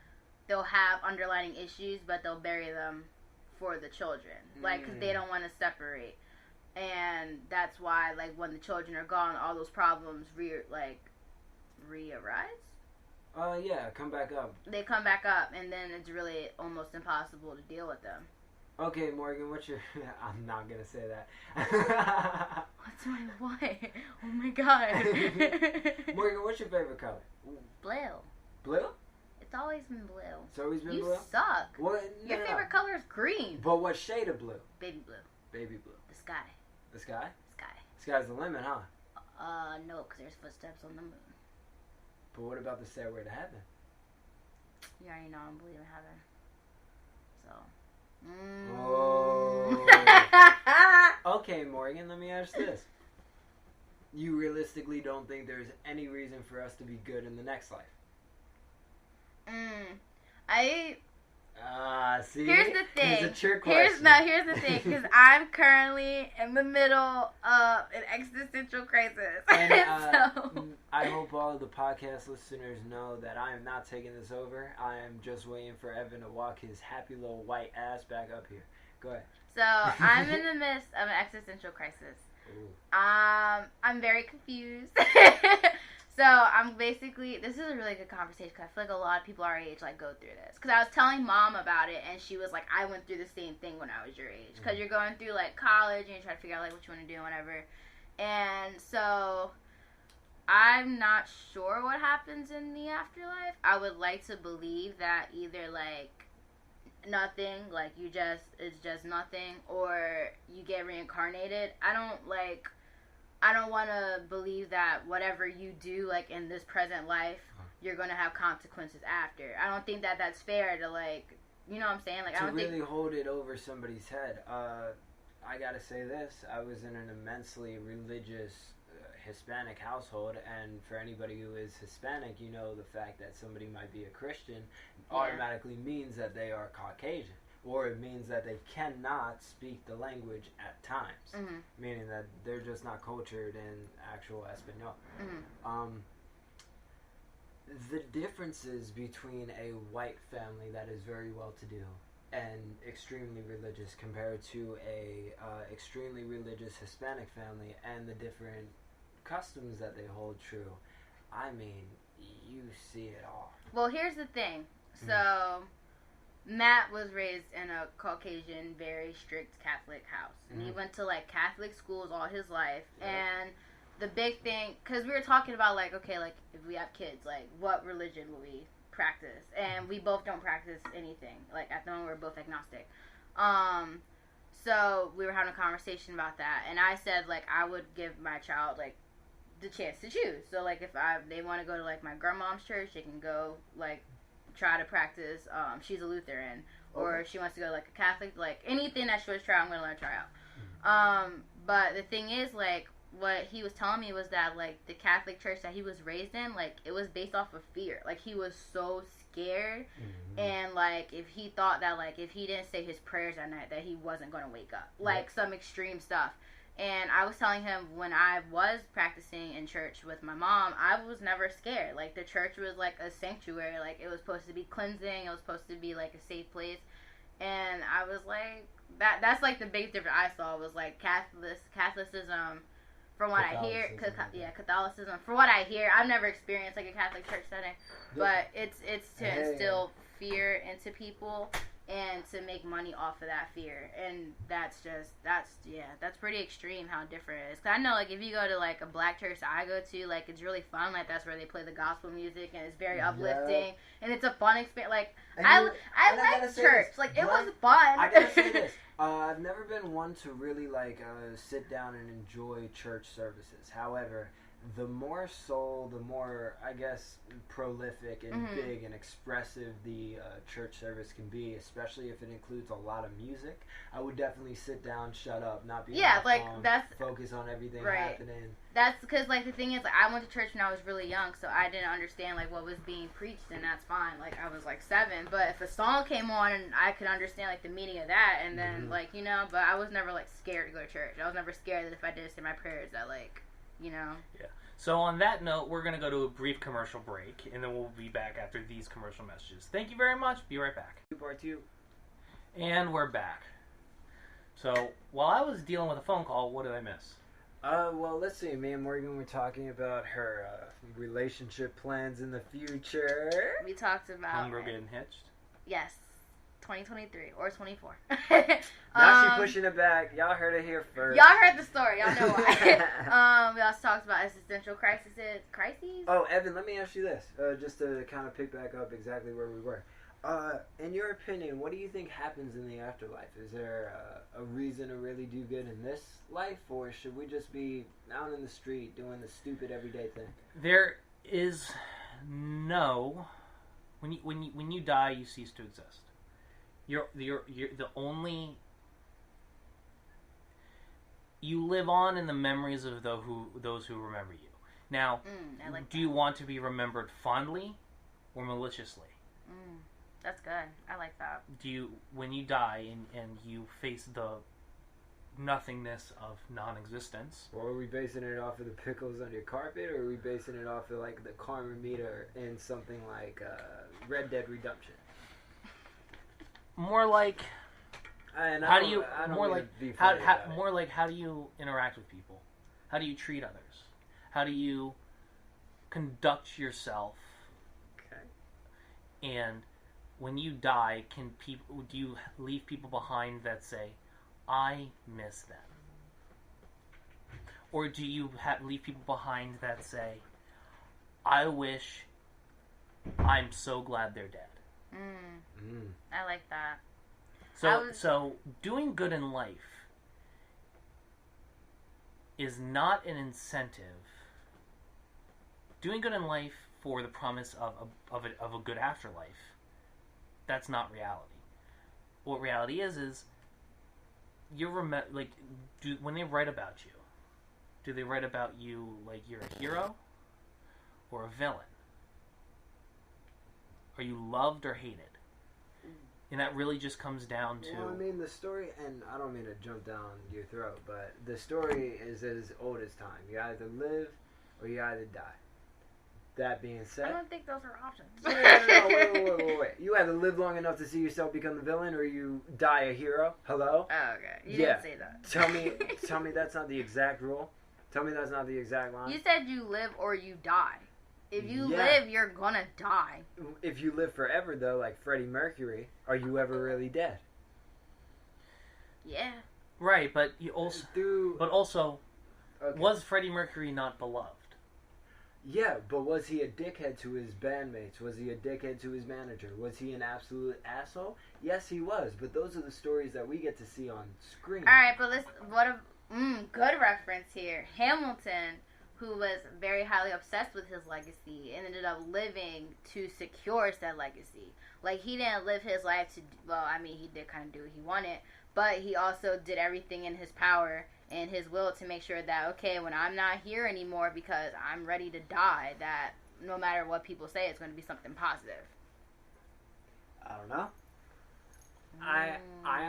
they'll have underlying issues, but they'll bury them for the children, like, because they don't want to separate, and that's why, like, when the children are gone, all those problems re-arise. Yeah, come back up. They come back up, and then it's really almost impossible to deal with them. Okay, Morgan, what's your... I'm not gonna say that. What's my what? Oh my god. Morgan, what's your favorite color? Blue. Blue? It's always been blue. It's always been you blue? You suck. What? Your favorite color is green. But what shade of blue? Baby blue. Baby blue. The sky. The sky? Sky. Sky's the limit, huh? No, because there's footsteps on the moon. But what about the stairway to heaven? You already know I don't believe in heaven. So. Oh. Okay, Morgan, let me ask this. You realistically don't think there's any reason for us to be good in the next life? See? Here's the thing. It's a trick question. Here's the thing, because I'm currently in the middle of an existential crisis. And, so. I hope all of the podcast listeners know that I am not taking this over. I am just waiting for Evan to walk his happy little white ass back up here. Go ahead. So, I'm in the midst of an existential crisis. Ooh. I'm very confused. So, this is a really good conversation, because I feel like a lot of people our age, like, go through this. Because I was telling Mom about it, and she was like, I went through the same thing when I was your age. Because you're going through, like, college, and you try to figure out, like, what you want to do and whatever. And so, I'm not sure what happens in the afterlife. I would like to believe that either, like, nothing, like, it's just nothing, or you get reincarnated. I don't want to believe that whatever you do, like, in this present life, you're going to have consequences after. I don't think that that's fair to, like, you know what I'm saying? Like, I don't really hold it over somebody's head. I got to say this. I was in an immensely religious Hispanic household, and for anybody who is Hispanic, you know the fact that somebody might be a Christian automatically means that they are Caucasian. Or it means that they cannot speak the language at times, meaning that they're just not cultured in actual Espanol. The differences between a white family that is very well-to-do and extremely religious compared to a extremely religious Hispanic family, and the different customs that they hold true, I mean, you see it all. Well, here's the thing. So... Matt was raised in a Caucasian, very strict Catholic house. And he went to, like, Catholic schools all his life. And the big thing, because we were talking about, like, okay, like, if we have kids, like, what religion will we practice? And we both don't practice anything. Like, at the moment, we're both agnostic. so we were having a conversation about that, and I said, like, I would give my child, like, the chance to choose. So, like, if they want to go to, like, my grandmom's church, they can go, like, try to practice, she's a Lutheran, or if she wants to go to, like, a Catholic, like, anything that she wants to try, I'm going to let her try out. But the thing is, like, what he was telling me was that, like, the Catholic church that he was raised in, like, it was based off of fear. Like, he was so scared, and, like, if he thought that, like, if he didn't say his prayers at night, that he wasn't going to wake up. Like, some extreme stuff. And I was telling him when I was practicing in church with my mom, I was never scared. Like, the church was, like, a sanctuary. Like, it was supposed to be cleansing. It was supposed to be, like, a safe place. And I was like, that's, like, the biggest difference I saw was, like, Catholicism, from what I hear. Catholicism. From what I hear, I've never experienced, like, a Catholic church setting. But it's to instill fear into people and to make money off of that fear. And that's pretty extreme how different it is. Because I know, like, if you go to, like, a black church that I go to, like, it's really fun. Like, that's where they play the gospel music, and it's very uplifting. And it's a fun experience. Like, I like church. Like, it was fun. I gotta say this. I've never been one to really, like, sit down and enjoy church services. However, the more soul, the more, I guess, prolific and big and expressive the church service can be, especially if it includes a lot of music. I would definitely sit down, shut up, not be on my phone, focus on everything happening. That's because, like, the thing is, like, I went to church when I was really young, so I didn't understand, like, what was being preached, and that's fine. Like, I was, like, 7, but if a song came on, and I could understand, like, the meaning of that, and then, like, you know, but I was never, like, scared to go to church. I was never scared that if I didn't say my prayers that, like, you know. Yeah. So on that note, we're going to go to a brief commercial break, and then we'll be back after these commercial messages. Thank you very much. Be right back. Part 2. And we're back. So while I was dealing with a phone call, what did I miss? Well, let's see. Me and Morgan were talking about her relationship plans in the future. We talked about Hunger getting hitched? Yes. 2023 or 24. Now she's pushing it back. Y'all heard it here first. Y'all heard the story. Y'all know why. We also talked about existential crises. Oh, Evan, let me ask you this, just to kind of pick back up exactly where we were. In your opinion, what do you think happens in the afterlife? Is there a reason to really do good in this life, or should we just be out in the street doing the stupid everyday thing? There is no. When you die, you cease to exist. You're the only. You live on in the memories of those who remember you. Now, do you want to be remembered fondly or maliciously? That's good. I like that. Do you, when you die and you face the nothingness of non-existence? Well, are we basing it off of the pickles on your carpet, or are we basing it off of, like, the karma meter in something like Red Dead Redemption? More like, how do you interact with people? How do you treat others? How do you conduct yourself? Okay. And when you die, do you leave people behind that say, "I miss them"? Or do you leave people behind that say, "I wish, I'm so glad they're dead"? I like that. So doing good in life is not an incentive. Doing good in life for the promise of a good afterlife, that's not reality. What reality is when they write about you, do they write about you like you're a hero or a villain? Are you loved or hated? And that really just comes down to... Well, I mean, the story, and I don't mean to jump down your throat, but the story is as old as time. You either live or you either die. That being said... I don't think those are options. No, wait. You either live long enough to see yourself become the villain, or you die a hero. Hello? Oh, okay. You didn't say that. Tell me that's not the exact rule. Tell me that's not the exact line. You said you live or you die. If you live, you're gonna die. If you live forever, though, like Freddie Mercury, are you ever really dead? Yeah. Right, but you also... was Freddie Mercury not beloved? Yeah, but was he a dickhead to his bandmates? Was he a dickhead to his manager? Was he an absolute asshole? Yes, he was. But those are the stories that we get to see on screen. All right, but good reference here. Hamilton, who was very highly obsessed with his legacy and ended up living to secure said legacy. Like, he didn't live his life to, well, I mean, he did kind of do what he wanted, but he also did everything in his power and his will to make sure that, okay, when I'm not here anymore because I'm ready to die, that no matter what people say, it's going to be something positive. I don't know. I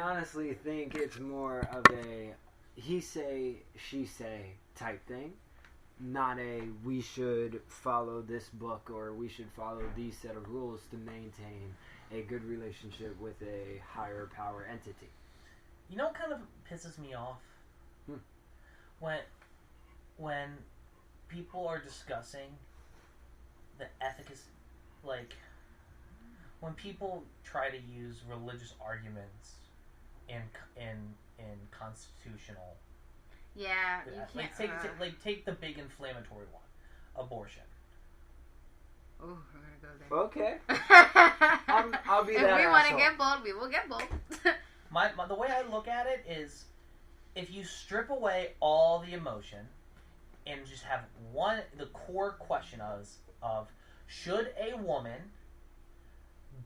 honestly think it's more of a he say, she say type thing. Not a we should follow this book or we should follow these set of rules to maintain a good relationship with a higher power entity. You know what kind of pisses me off? When people are discussing the efficacy, like when people try to use religious arguments in constitutional. Yeah, you can't. Take the big inflammatory one, abortion. Oh, we're gonna go there. Okay. I'll be that asshole. If we want to get bold, we will get bold. The way I look at it is, if you strip away all the emotion and just have the core question of should a woman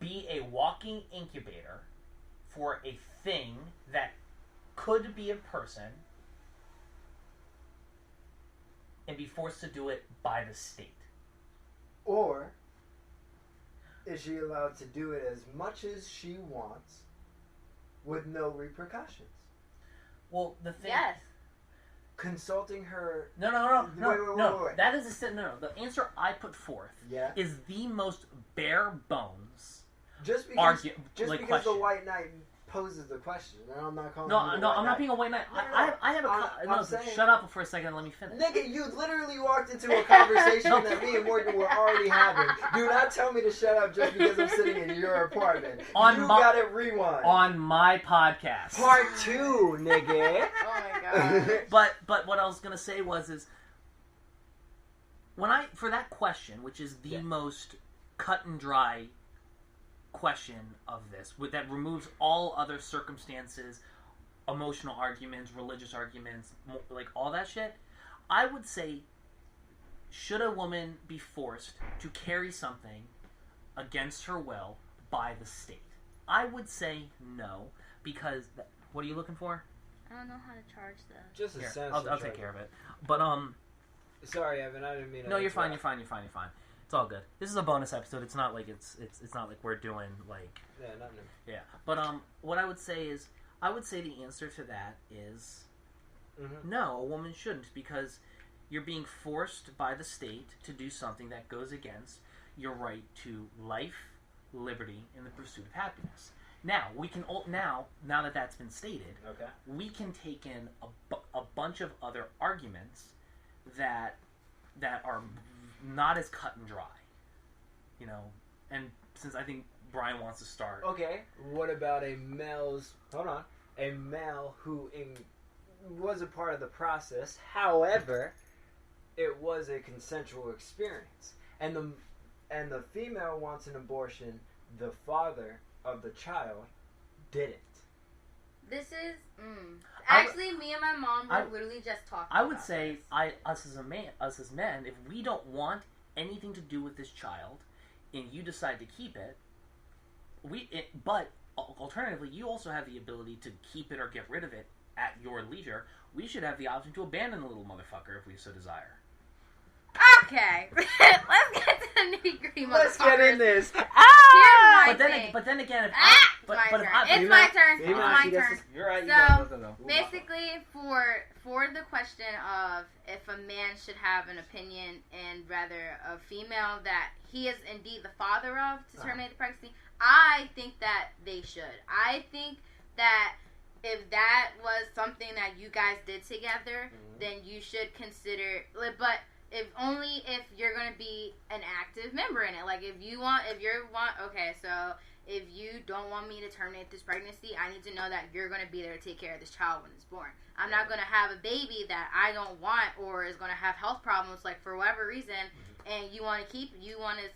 be a walking incubator for a thing that could be a person and be forced to do it by the state? Or is she allowed to do it as much as she wants with no repercussions? Well, the thing... Yes. Consulting her... No. Wait. That is the answer I put forth is the most bare bones Just because question. the white knight poses the question, and I'm not calling I'm not being a white knight. Shut up for a second and let me finish. Nigga, you literally walked into a conversation that me and Morgan were already having. Do not tell me to shut up just because I'm sitting in your apartment. You got it rewind. On my podcast. Part 2, nigga. Oh my god. But what I was gonna say is for that question, which is the most cut and dry question of this, that removes all other circumstances, emotional arguments, religious arguments, like all that shit, I would say, should a woman be forced to carry something against her will by the state? I would say no, because what are you looking for? I don't know how to charge this. Just a sense. I'll take care of it. But sorry, Evan, I didn't mean to. No, you're fine. You're fine. It's all good. This is a bonus episode. It's not like it's not like we're doing like nothing. Yeah. But what I would say is the answer to that is no, a woman shouldn't, because you're being forced by the state to do something that goes against your right to life, liberty, and the pursuit of happiness. Now we can now that that's been stated, we can take in a bunch of other arguments that are not as cut and dry, and since I think Brian wants to start. Okay, what about a male who was a part of the process, however, it was a consensual experience, and the female wants an abortion, the father of the child didn't. This is actually me and my mom were literally just talking. I would say us as men, if we don't want anything to do with this child, and you decide to keep it, but alternatively, you also have the ability to keep it or get rid of it at your leisure. We should have the option to abandon the little motherfucker if we so desire. Okay, let's get to the nitty-gritty. Let's get in this. But then again, it's my turn. You're right. So basically, for the question of if a man should have an opinion and rather a female that he is indeed the father of to terminate the pregnancy, I think that they should. I think that if that was something that you guys did together, then you should consider. But if you're going to be an active member in it. Like, if you're okay, so if you don't want me to terminate this pregnancy, I need to know that you're going to be there to take care of this child when it's born. I'm not going to have a baby that I don't want or is going to have health problems, like, for whatever reason, and you want to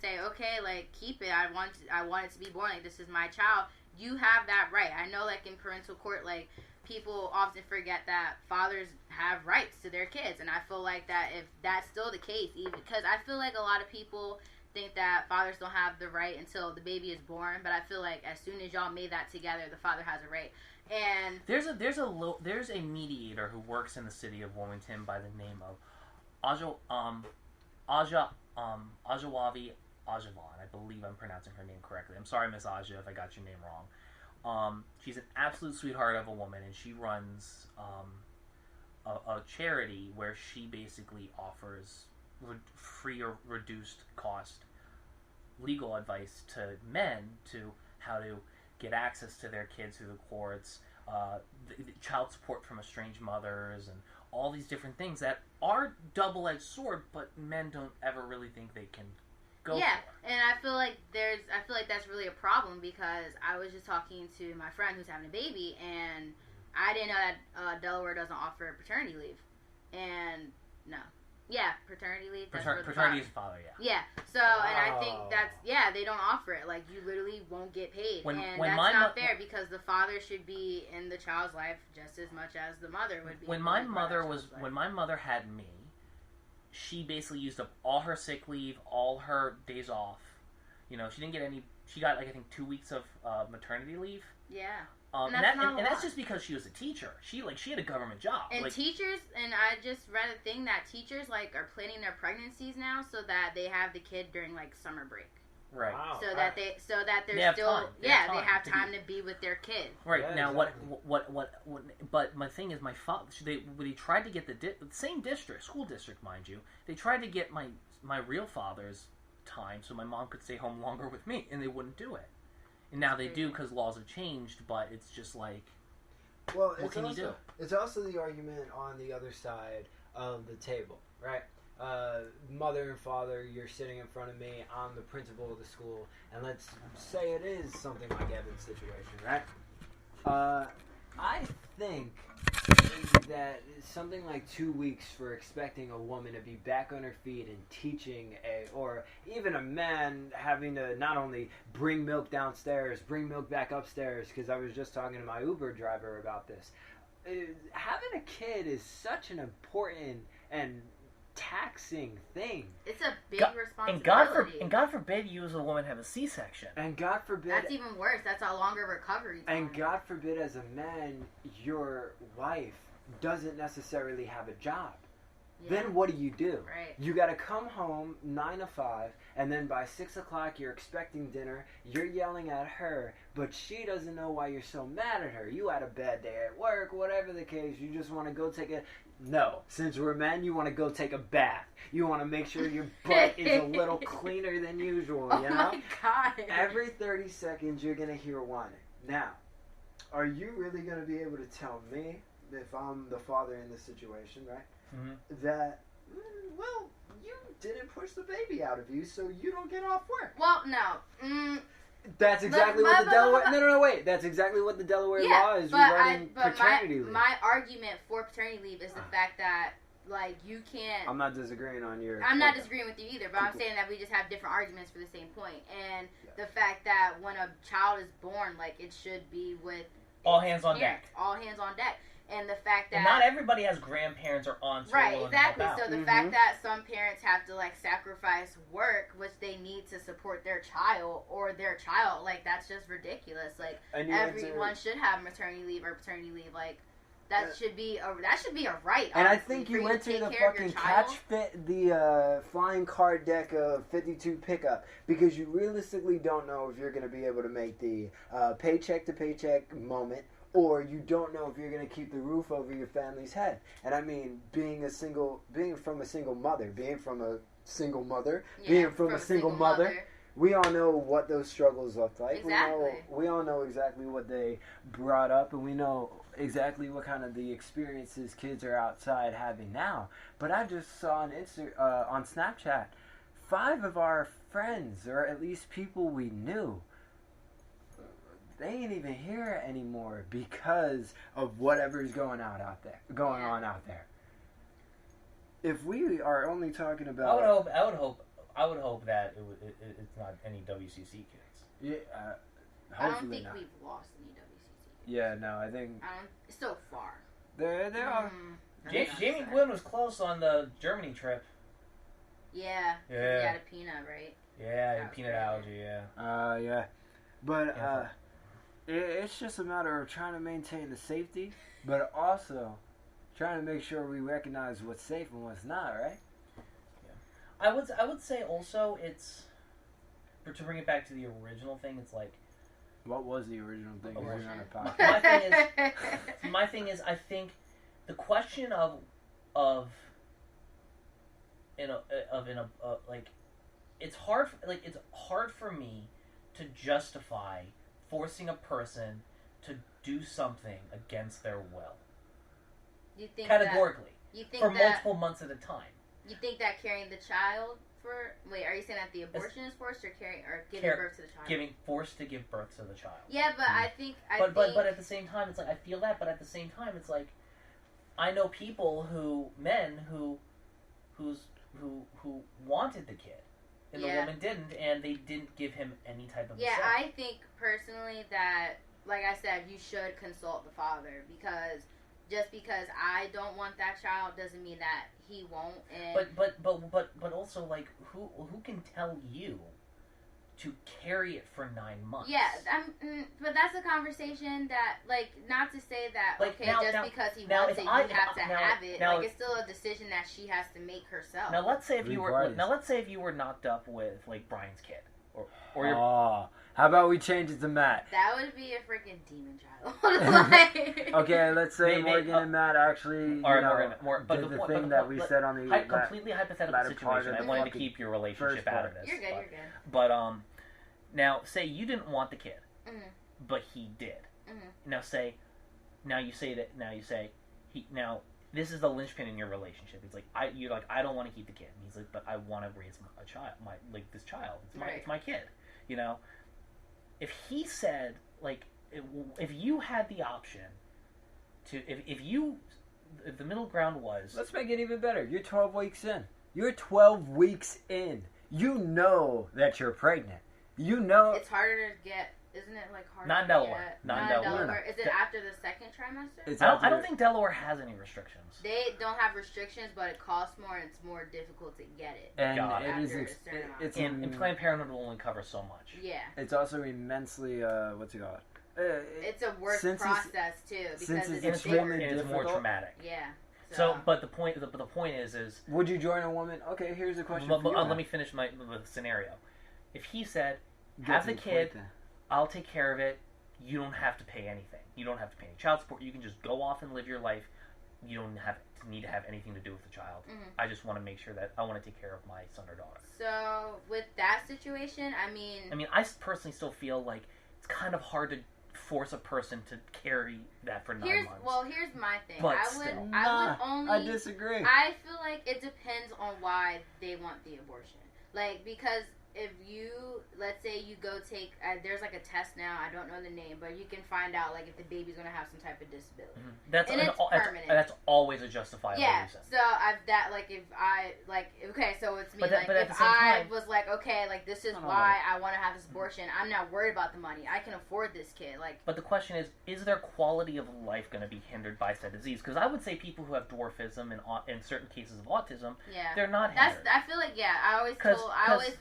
say, okay, like, keep it. I want it to be born. Like, this is my child. You have that right. I know, like, in parental court, like, people often forget that fathers have rights to their kids, and I feel like that if that's still the case, even because I feel like a lot of people think that fathers don't have the right until the baby is born, but I feel like as soon as y'all made that together, the father has a right. And there's a mediator who works in the city of Wilmington by the name of Ajawavi Ajavan. I believe I'm pronouncing her name correctly. I'm sorry, Miss Aja, if I got your name wrong. She's an absolute sweetheart of a woman, and she runs a charity where she basically offers free or reduced cost legal advice to men to how to get access to their kids through the courts, the child support from estranged mothers, and all these different things that are double-edged sword, but men don't ever really think they can go for. And I feel like that's really a problem, because I was just talking to my friend who's having a baby, and I didn't know that Delaware doesn't offer paternity leave. And no. Yeah, paternity leave. Paternity is father, yeah. So, and I think they don't offer it. Like, you literally won't get paid. And that's not fair, because the father should be in the child's life just as much as the mother would be. When my mother had me, she basically used up all her sick leave, all her days off. You know, she didn't get any. She got, like, I think 2 weeks of maternity leave. Yeah. And that's just because she was a teacher. She had a government job. And teachers, and I just read a thing that teachers, like, are planning their pregnancies now so that they have the kid during, like, summer break. Right. Wow. So that they have time to be with their kid. Right. Yeah, now, exactly. but my thing is, my father, they tried to get the same school district, mind you, they tried to get my real father's time so my mom could stay home longer with me, and they wouldn't do it. And now they do, because laws have changed, but it's just like, what can you do? It's also the argument on the other side of the table, right? Mother and father, you're sitting in front of me, I'm the principal of the school, and let's say it is something like Evan's situation, right? I think that something like 2 weeks for expecting a woman to be back on her feet and teaching or even a man having to not only bring milk downstairs, bring milk back upstairs, because I was just talking to my Uber driver about this. Having a kid is such an important and taxing thing. It's a big responsibility. And God forbid you as a woman have a C-section. And God forbid... That's even worse. That's a longer recovery time. And God forbid, as a man, your wife doesn't necessarily have a job. Yeah. Then what do? Right. You got to come home 9 to 5, and then by 6 o'clock you're expecting dinner. You're yelling at her, but she doesn't know why you're so mad at her. You had a bad day at work, whatever the case. You just want to go take a... No. Since we're men, you want to go take a bath. You want to make sure your butt is a little cleaner than usual, you know? Oh my God. Every 30 seconds you're going to hear whining. Now, are you really going to be able to tell me, if I'm the father in this situation, right? Mm-hmm. That, well, you didn't push the baby out of you, so you don't get off work. Well, no. That's exactly what the Delaware... No, wait. That's exactly what the Delaware law is regarding paternity leave. My argument for paternity leave is the fact that, like, you can't... I'm not disagreeing on your... I'm not disagreeing with you either, but I'm saying that we just have different arguments for the same point. And the fact that when a child is born, like, it should be with... all hands on deck. All hands on deck. And the fact that... And not everybody has grandparents or aunts. Right, exactly. So the fact that some parents have to, like, sacrifice work, which they need to support their child, like, that's just ridiculous. Like, everyone should have maternity leave or paternity leave. Like, that should be a right. And I think you went to the fucking the flying card deck of 52 pickup, because you realistically don't know if you're going to be able to make the paycheck to paycheck moment, or you don't know if you're going to keep the roof over your family's head. And I mean, being from a single mother, we all know what those struggles look like. Exactly. We all know exactly what they brought up, and we know exactly what kind of the experiences kids are outside having now. But I just saw on Snapchat, 5 of our friends, or at least people we knew, they ain't even here anymore because of whatever's going on out there. If we are only talking about, I would hope that it's not any WCC kids. Yeah, I don't think we've lost any WCC kids. Yeah, no, I think so far. They are. Jamie Gwynn was close on the Germany trip. Yeah. He had a peanut, right? Yeah, peanut allergy. Yeah. Yeah, but it's just a matter of trying to maintain the safety, but also trying to make sure we recognize what's safe and what's not, right? Yeah. I would say also it's, to bring it back to the original thing, it's like, what was the original thing? My thing is, I think the question of it's hard for me to justify forcing a person to do something against their will. You think categorically for multiple months at a time. You think that carrying the child are you saying that the abortion is forced or giving birth to the child? Forced to give birth to the child. Yeah, but I think but at the same time, it's like I feel that, but at the same time, it's like I know men who wanted the kid, and the woman didn't, and they didn't give him any type of. Yeah, I think personally that, like I said, you should consult the father, because just because I don't want that child doesn't mean that he won't. And but also, like, who can tell you to carry it for 9 months? Yeah, but that's a conversation that, like, not to say that, like, because he wants it, you have to have it. Like, it's still a decision that she has to make herself. Now, let's say if you were knocked up with, like, Brian's kid, or your. How about we change it to Matt? That would be a freaking demon child. Okay, let's say Morgan and Matt actually did the thing that we said on the completely hypothetical situation. I wanted to keep your relationship out of this. You're good. But now say you didn't want the kid, but he did. Now you say this is the linchpin in your relationship. It's like I don't want to keep the kid. And he's like, but I want to raise a child. This child. It's my kid. You know. If he said, like, if you had the option to, if the middle ground was... Let's make it even better. You're 12 weeks in. You're 12 weeks in. You know that you're pregnant. You know... It's harder to get... Isn't it, like, harder Not Delaware. Not Delaware. Is it after the second trimester? I don't think Delaware has any restrictions. They don't have restrictions, but it costs more and it's more difficult to get it. And and Planned Parenthood will only cover so much. Yeah. It's also immensely, what's it called? It's a work process, too. Because it's more traumatic. Yeah. But the point is... Would you join a woman? Okay, here's a question for you. Let me finish the scenario. If he said, have the kid... I'll take care of it. You don't have to pay anything. You don't have to pay any child support. You can just go off and live your life. You don't need to have anything to do with the child. I just want to make sure that I want to take care of my son or daughter. So with that situation, I mean, I personally still feel like it's kind of hard to force a person to carry that for 9 months. Well, here's my thing. But I disagree. I feel like it depends on why they want the abortion. Like, because if you, let's say you go take, there's like a test now, I don't know the name, but you can find out like if the baby's going to have some type of disability. It's permanent. That's always a justifiable reason. So so it's me, but if I was like, okay, like this is why I want to have this abortion, I'm not worried about the money, I can afford this kid. Like, but the question is their quality of life going to be hindered by said disease? Because I would say people who have dwarfism and in certain cases of autism, they're not hindered. I feel like,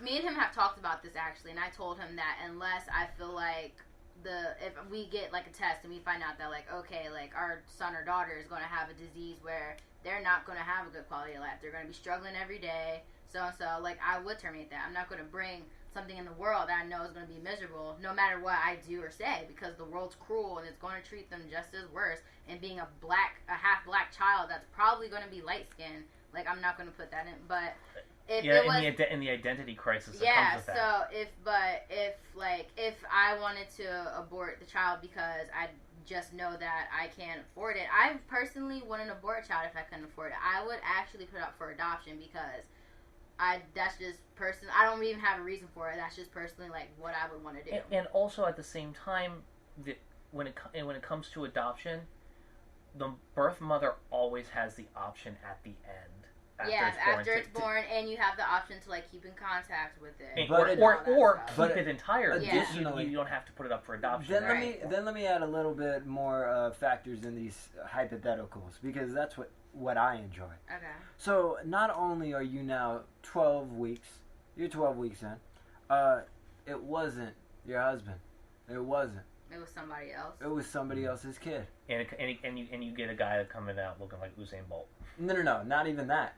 me and him have talked about this actually, and I told him that unless I feel like if we get like a test and we find out that like, okay, like our son or daughter is going to have a disease where they're not going to have a good quality of life, they're going to be struggling every day, so like I would terminate that. I'm not going to bring something in the world that I know is going to be miserable no matter what I do or say, because the world's cruel and it's going to treat them just as worse. And being a half black child that's probably going to be light skinned, like I'm not going to put that in. But if in the identity crisis that comes with that. So if I wanted to abort the child because I just know that I can't afford it, I personally wouldn't abort a child if I couldn't afford it. I would actually put it up for adoption, because that's just personal. I don't even have a reason for it. That's just personally like what I would want to do. And also at the same time, when it comes to adoption, the birth mother always has the option at the end. After it's born, and you have the option to like keep in contact with it, or keep it entirely. Additionally, you don't have to put it up for adoption. Then let me add a little bit more factors in these hypotheticals, because that's what I enjoy. Okay. So not only are you now 12 weeks, you're 12 weeks in. It wasn't your husband. It wasn't. It was somebody else. It was somebody else's kid. And you get a guy coming out looking like Usain Bolt. No, not even that.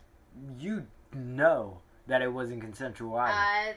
You know that it wasn't consensual either.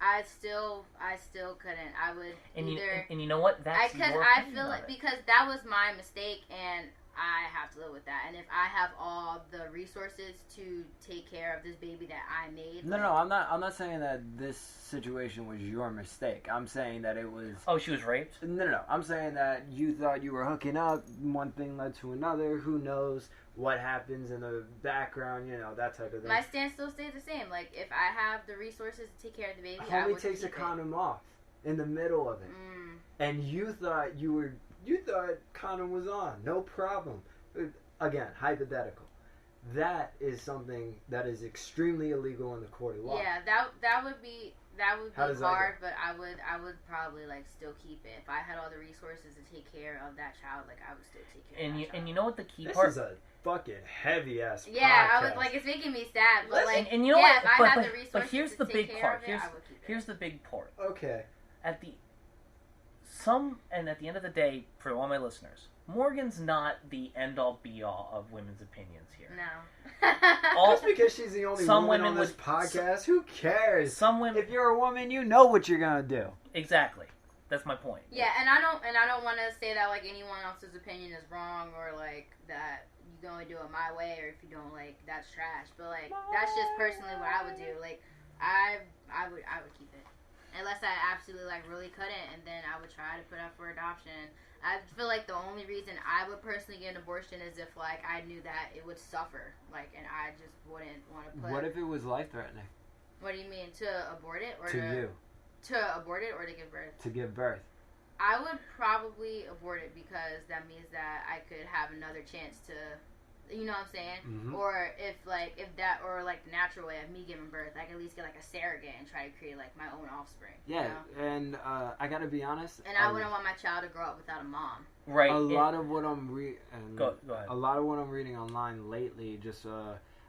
I still couldn't. I would and you know what? That's because I feel like because that was my mistake, and I have to live with that. And if I have all the resources to take care of this baby that I made, no, I'm not saying that this situation was your mistake. I'm saying that it was. Oh, she was raped? No. I'm saying that you thought you were hooking up. One thing led to another. Who knows what happens in the background? You know, that type of thing. My stance still stays the same. Like if I have the resources to take care of the baby, I would takes a condom off in the middle of it, and you thought condom was on. No problem. Again, hypothetical. That is something that is extremely illegal in the court of law. Yeah, that would be hard, but I would probably like still keep it. If I had all the resources to take care of that child, like I would still take care of that child. And you know what the key this part is a fucking heavy ass podcast. I was like, it's making me sad, but like, and you know what? If I had the resources but here's to the take big care part. of it, I would keep it. Here's the big part. Okay. At the end of the day, for all my listeners, Morgan's not the end-all be-all of women's opinions here. No. Just because she's the only woman on this podcast, who cares? Some women. If you're a woman, you know what you're gonna do. Exactly. That's my point. Yeah, and I don't want to say that like anyone else's opinion is wrong or like that you can only do it my way, or if you don't, like, that's trash. But like that's just personally what I would do. Like I would keep it. Unless I absolutely like really couldn't, and then I would try to put up for adoption. I feel like the only reason I would personally get an abortion is if like I knew that it would suffer, like, and I just wouldn't want to put. What if it was life-threatening? What do you mean, to abort it or to you? To abort it or to give birth? To give birth. I would probably abort it because that means that I could have another chance to. You know what I'm saying? Mm-hmm. Or if that, or like the natural way of me giving birth, I can at least get like a surrogate and try to create like my own offspring. Yeah, you know? and I gotta be honest. And I wouldn't want my child to grow up without a mom. Right. A lot of what I'm Go ahead. A lot of what I'm reading online lately, just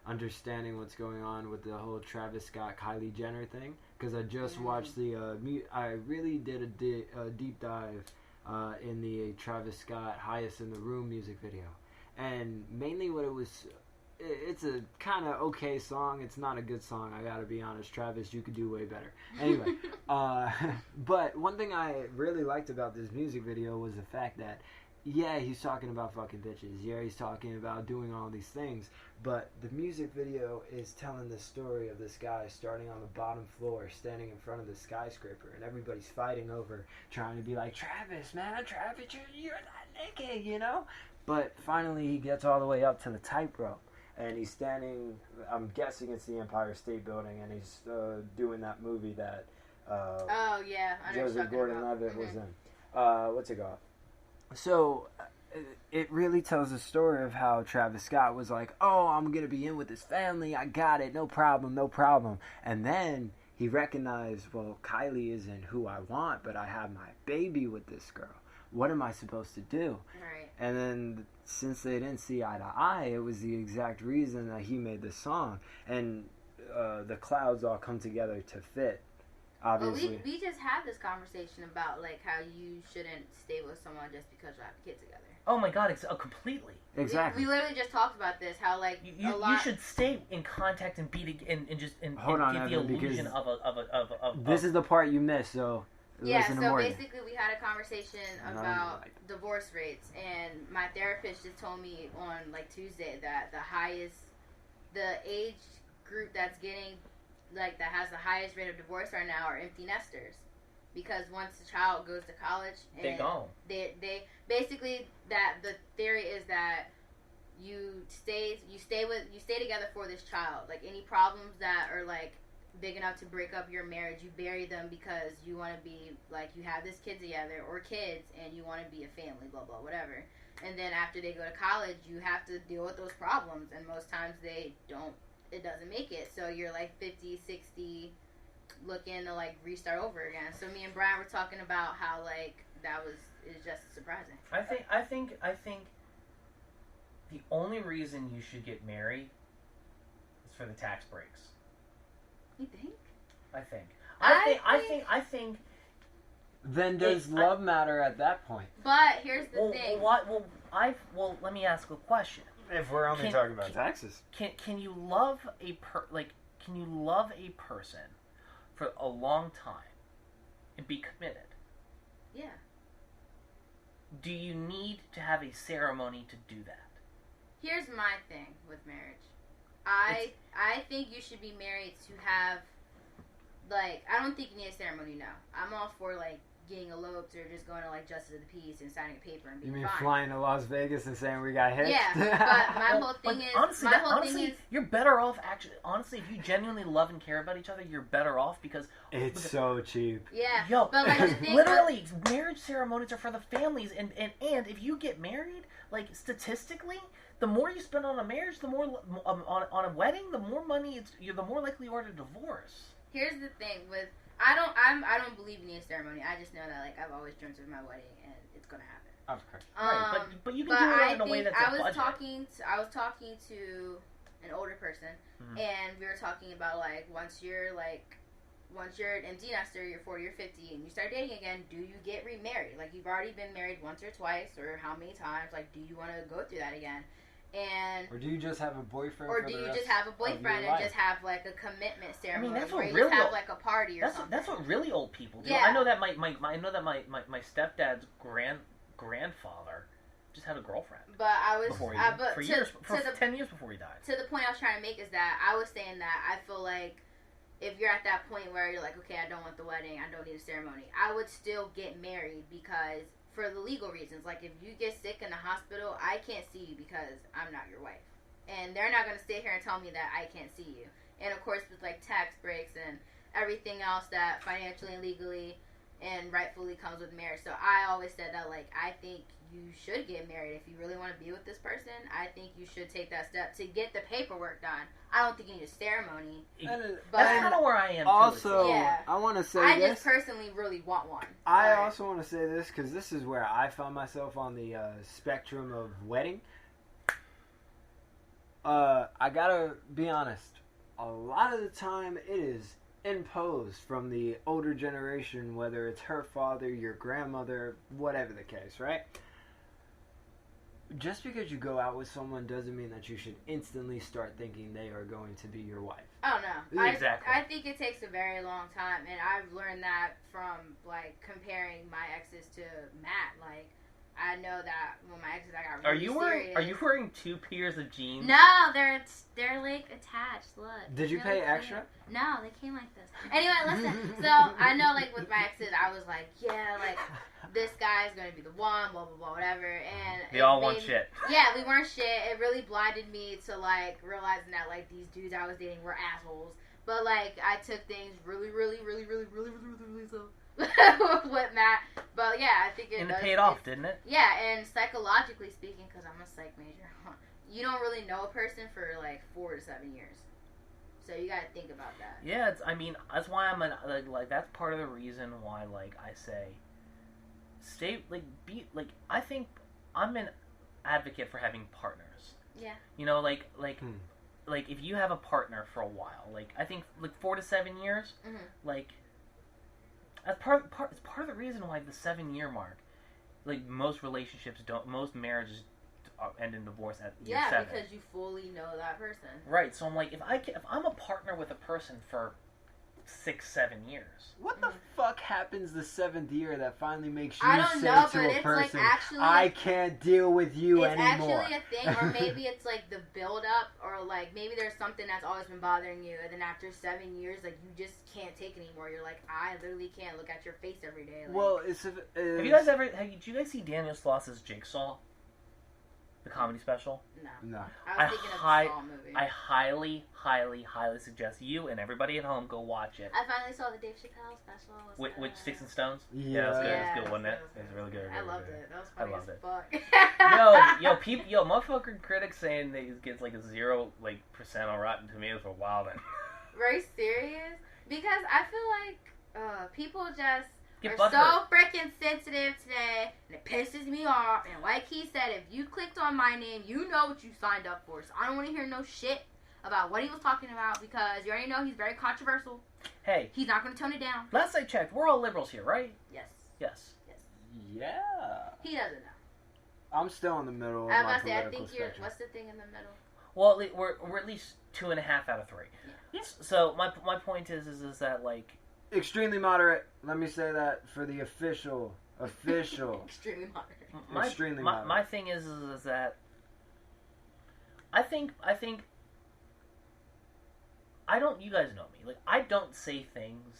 understanding what's going on with the whole Travis Scott Kylie Jenner thing, because I just watched I really did a deep dive in the Travis Scott Highest in the Room music video. And mainly what it was, it's a kind of okay song. It's not a good song, I gotta be honest. Travis, you could do way better. Anyway, but one thing I really liked about this music video was the fact that, yeah, he's talking about fucking bitches. Yeah, he's talking about doing all these things. But the music video is telling the story of this guy starting on the bottom floor, standing in front of the skyscraper, and everybody's fighting over, trying to be like, Travis, man, Travis, you're not naked, you know? But finally he gets all the way up to the tightrope, and he's standing, I'm guessing it's the Empire State Building, and he's doing that movie that Joseph Gordon-Levitt was in. What's it called? So it really tells the story of how Travis Scott was like, oh, I'm going to be in with his family, I got it, no problem. And then he recognized, well, Kylie isn't who I want, but I have my baby with this girl. What am I supposed to do? Right. And then since they didn't see eye to eye, it was the exact reason that he made the song. And the clouds all come together to fit, obviously. Well, we just had this conversation about like how you shouldn't stay with someone just because you have kids together. Oh my god, completely. Exactly. We literally just talked about this. How like you should stay in contact and be and give the illusion of a. This is the part you missed, so. Yeah, so basically we had a conversation about divorce rates, and my therapist just told me on like Tuesday that the age group that's getting, like, that has the highest rate of divorce right now are empty nesters, because once the child goes to college, they go. They basically, that the theory is that you stay together for this child, like any problems that are like big enough to break up your marriage. You bury them because you want to be, like, you have this kid together, or kids, and you want to be a family, blah, blah, whatever. And then after they go to college, you have to deal with those problems, and most times it doesn't make it. So you're, like, 50, 60, looking to, like, restart over again. So me and Brian were talking about how, like, it's just surprising. I think the only reason you should get married is for the tax breaks. You think? I think. Then does love matter at that point? But here's the thing. Well, let me ask a question. If we're only talking about taxes, can you love can you love a person for a long time and be committed? Yeah. Do you need to have a ceremony to do that? Here's my thing with marriage. I think you should be married to have, like, I don't think you need a ceremony, no. I'm all for, like, getting eloped or just going to, like, Justice of the Peace and signing a paper and being fine. You mean flying to Las Vegas and saying we got hit? Yeah, but my whole thing is... Honestly, you're better off, actually. Honestly, if you genuinely love and care about each other, you're better off because... It's so cheap. Yeah. Yo, but, like, the thing... Literally, marriage ceremonies are for the families, and if you get married, like, statistically... The more you spend on a marriage, the more on a wedding, the more money the more likely you are to divorce. Here's the thing with I don't believe in a ceremony. I just know that, like, I've always dreamt of my wedding and it's gonna happen. Of course. Right, but you can do it in a way that's I was talking to an older person, and we were talking about, like, once you're an empty nester, you're 40 or 50, and you start dating again, do you get remarried? Like, you've already been married once or twice, or how many times? Like, do you want to go through that again? Or do you just have a boyfriend? Or do you just have a boyfriend and just have, like, a commitment ceremony? I mean, that's where what you really just have, like, a party or something. That's what really old people do. Yeah. I know that my stepdad's grandfather just had a girlfriend. But I was for 10 years before he died. To the point I was trying to make is that I was saying that I feel like if you're at that point where you're like, okay, I don't want the wedding, I don't need a ceremony, I would still get married because for the legal reasons. Like, if you get sick in the hospital, I can't see you because I'm not your wife. And they're not going to sit here and tell me that I can't see you. And, of course, with, like, tax breaks and everything else that financially and legally and rightfully comes with marriage. So I always said that, like, I think you should get married. If you really want to be with this person, I think you should take that step to get the paperwork done. I don't think you need a ceremony. But that's kind of where I am, also, too. Yeah. I want to say I this. just personally really want one. I also want to say this because this is where I found myself on the spectrum of wedding. I gotta be honest. A lot of the time, it is imposed from the older generation, whether it's her father, your grandmother, whatever the case, right? Just because you go out with someone doesn't mean that you should instantly start thinking they are going to be your wife. Oh, no. Exactly. I think it takes a very long time, and I've learned that from, like, comparing my exes to Matt. Like, I know that when my exes, I got really serious. Are you wearing 2 pairs of jeans? No, they're like attached. Look. Did you pay extra? No, they came like this. Anyway, listen. So I know, like, with my exes, I was like, yeah, like, this guy's gonna be the one, blah blah blah, whatever. And they all want shit. Yeah, we weren't shit. It really blinded me to, like, realizing that, like, these dudes I was dating were assholes. But, like, I took things really slow with Matt. But yeah, I think it paid off, didn't it? Yeah, and psychologically speaking, because I'm a psych major, you don't really know a person for, like, 4 to 7 years. So you gotta think about that. Yeah, that's why I'm like that's part of the reason why, like, I say I think I'm an advocate for having partners. Yeah. You know, like if you have a partner for a while, like, I think, like, 4 to 7 years, like, that's it's part of the reason why the 7-year mark, like, most marriages end in divorce at year 7. Yeah, because you fully know that person. Right. So I'm like, if I'm a partner with a person for 6-7 years, what the fuck happens the 7th year that finally makes you say to a person, like, actually, I can't deal with you anymore? It's actually a thing, or maybe it's like the build up, or like maybe there's something that's always been bothering you, and then after 7 years, like, you just can't take it anymore. You're like, I literally can't look at your face every day. Like, well, did you guys see Daniel Sloss's Jigsaw? The comedy special? No. I was thinking of the Saw movie. I highly, highly, highly suggest you and everybody at home go watch it. I finally saw the Dave Chappelle special. Which Sticks and Stones? Yeah. It was good. Yeah. It was good, wasn't it? It was really good. I Really loved good. it. That was funny I loved as it. Motherfucker critics saying that he gets like a 0% on Rotten Tomatoes for wild. Very serious? Because I feel like people just are Butthurt. so freaking sensitive today, and it pisses me off. And like he said, if you clicked on my name, you know what you signed up for. So I don't want to hear no shit about what he was talking about, because you already know he's very controversial. Hey, He's not going to tone it down. last I checked, we're all liberals here, right? Yes. Yes. Yeah. He doesn't know. I'm still in the middle of I was my about to say, I political think you're. spectrum. What's the thing in the middle? Well, we're at least 2.5 out of 3. Yeah. So my point is that like Extremely moderate. Let me say that for the official. Extremely moderate. Extremely moderate. My thing is that I think I don't. You guys know me. Like, I don't say things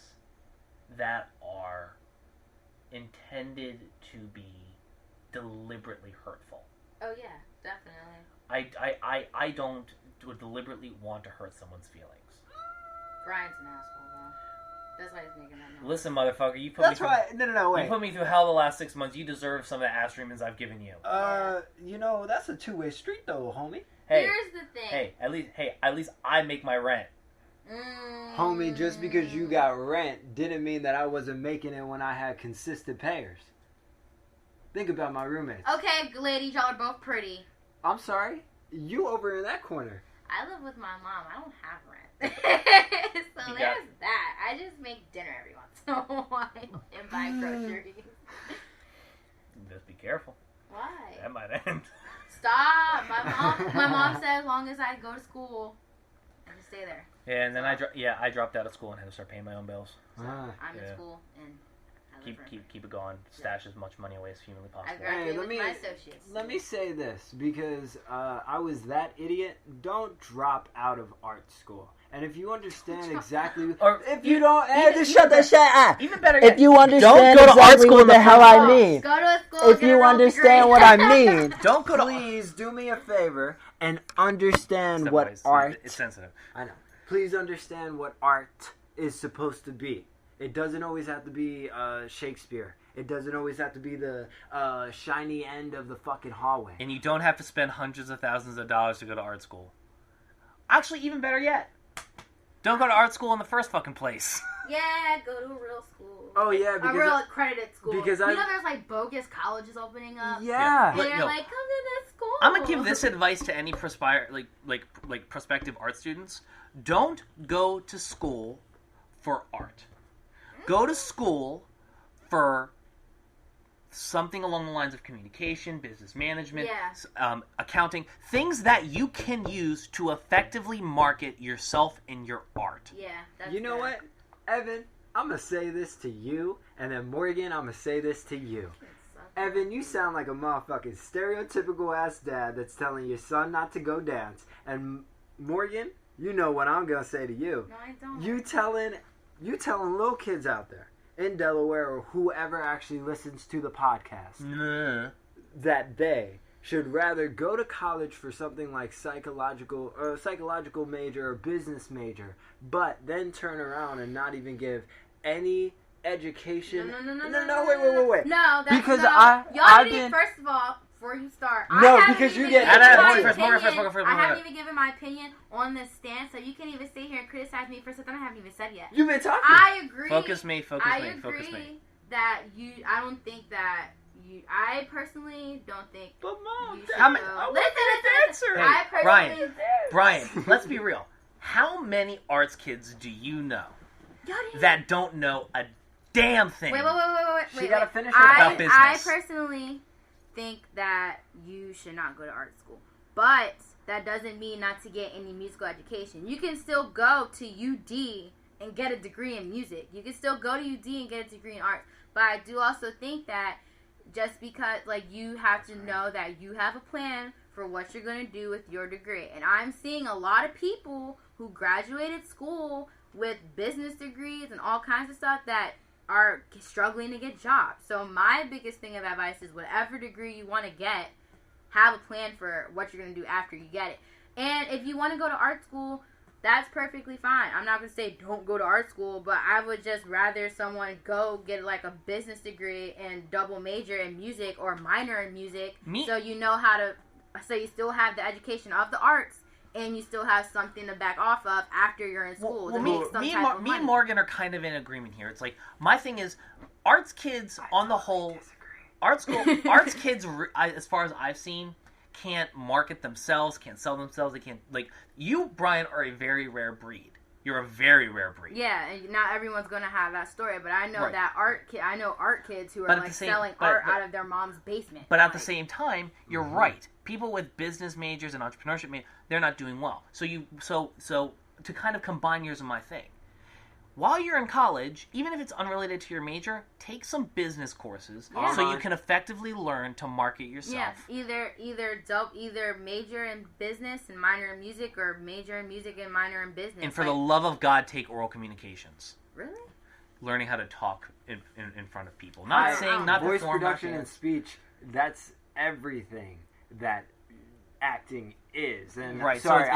that are intended to be deliberately hurtful. Oh yeah, definitely. I don't deliberately want to hurt someone's feelings. Brian's an asshole though. That's why he's making that noise. Listen, motherfucker, you put That's me right. No, you wait. put me through hell the last 6 months. You deserve some of the ass treatments I've given you. That's a two-way street though, homie. Hey, Here's the thing. at least I make my rent. Homie, just because you got rent didn't mean that I wasn't making it when I had consistent payers. Think about my roommates. Okay, ladies, y'all are both pretty. I'm sorry? You over in that corner. I live with my mom. I don't have rent. So You there's that. I just make dinner every once in a while and buy groceries. Just be careful. Why? That might end. Stop. My mom said as long as I go to school, I can stay there. Yeah, and then I dropped out of school and had to start paying my own bills. So I'm in school and I live Keep it going. Stash as much money away as humanly I possible. graduated with my associates. Let me say this, because I was that idiot. Don't drop out of art school. And if you understand exactly, Or if you don't, Just shut the shit up. Even better yet, If you understand don't go to art exactly school what in the the hell first I mean, Go to a school. if get a you real understand degree. what I mean, don't go to please do me a favor and understand what Stepwise. art. It's sensitive. I know. Please understand what art is supposed to be. It doesn't always have to be Shakespeare. It doesn't always have to be the shiny end of the fucking hallway. And you don't have to spend hundreds of thousands of dollars to go to art school. Actually, even better yet, don't go to art school in the first fucking place. Yeah, go to a real school. Oh yeah, A real accredited school. because you I- know there's like bogus colleges opening up. Yeah. And they're like, come to this school. I'm gonna give this advice to any prospective art students: don't go to school for art. Go to school for something along the lines of communication, business management, accounting, things that you can use to effectively market yourself and your art. Yeah, that's You know what, Evan? I'm gonna say this to you, and then Morgan, I'm gonna say this to you. Evan, you sound like a motherfucking stereotypical ass dad that's telling your son not to go dance. And Morgan, you know what I'm gonna say to you. No, I don't. You telling little kids out there in Delaware or whoever actually listens to the podcast that they should rather go to college for something like psychological major or business major, but then turn around and not even give any education. No, Wait. No, that's Because y'all didn't. First of all, before you start, No, I haven't because you even get- given No, my Morgan first, Morgan opinion. first, Morgan I haven't first. even given my opinion on this stance, so you can't even sit here and criticize me for something I haven't even said yet. You've been talking. I agree. Focus me. I agree that you. I don't think that you. I personally don't think. But Mom, you should how many- go. Listen. Hey, I personally. Brian, let's be real. How many arts kids do you know Y'all didn't- that don't know a damn thing? Wait. She gotta finish it about I business. personally think that you should not go to art school, but that doesn't mean not to get any musical education. You can still go to UD and get a degree in music. You can still go to UD and get a degree in art. But I do also think that just because, like, you have to know that you have a plan for what you're going to do with your degree. And I'm seeing a lot of people who graduated school with business degrees and all kinds of stuff that are struggling to get jobs. So my biggest thing of advice is whatever degree you want to get, have a plan for what you're going to do after you get it. And if you want to go to art school, that's perfectly fine. I'm not going to say don't go to art school, but I would just rather someone go get like a business degree and double major in music or minor in music. So you know how to, so you still have the education of the arts and you still have something to back off of after you're in school. Well, me and Morgan are kind of in agreement here. It's like, my thing is, arts kids on the whole, arts kids, as far as I've seen, can't market themselves, can't sell themselves. They can't, like, you, Brian, are a very rare breed. You're a very rare breed. Yeah, and not everyone's gonna have that story, but I know that art kids who are selling art out of their mom's basement. But at the same time, you're right. People with business majors and entrepreneurship majors, they're not doing well. So to kind of combine yours and my thing. While you're in college, even if it's unrelated to your major, take some business courses so you can effectively learn to market yourself. Yeah, either major in business and minor in music, or major in music and minor in business. And for the love of God, take oral communications. Really? Learning how to talk in front of people. Not voice production and speech. That's everything that acting is. And right. Sorry,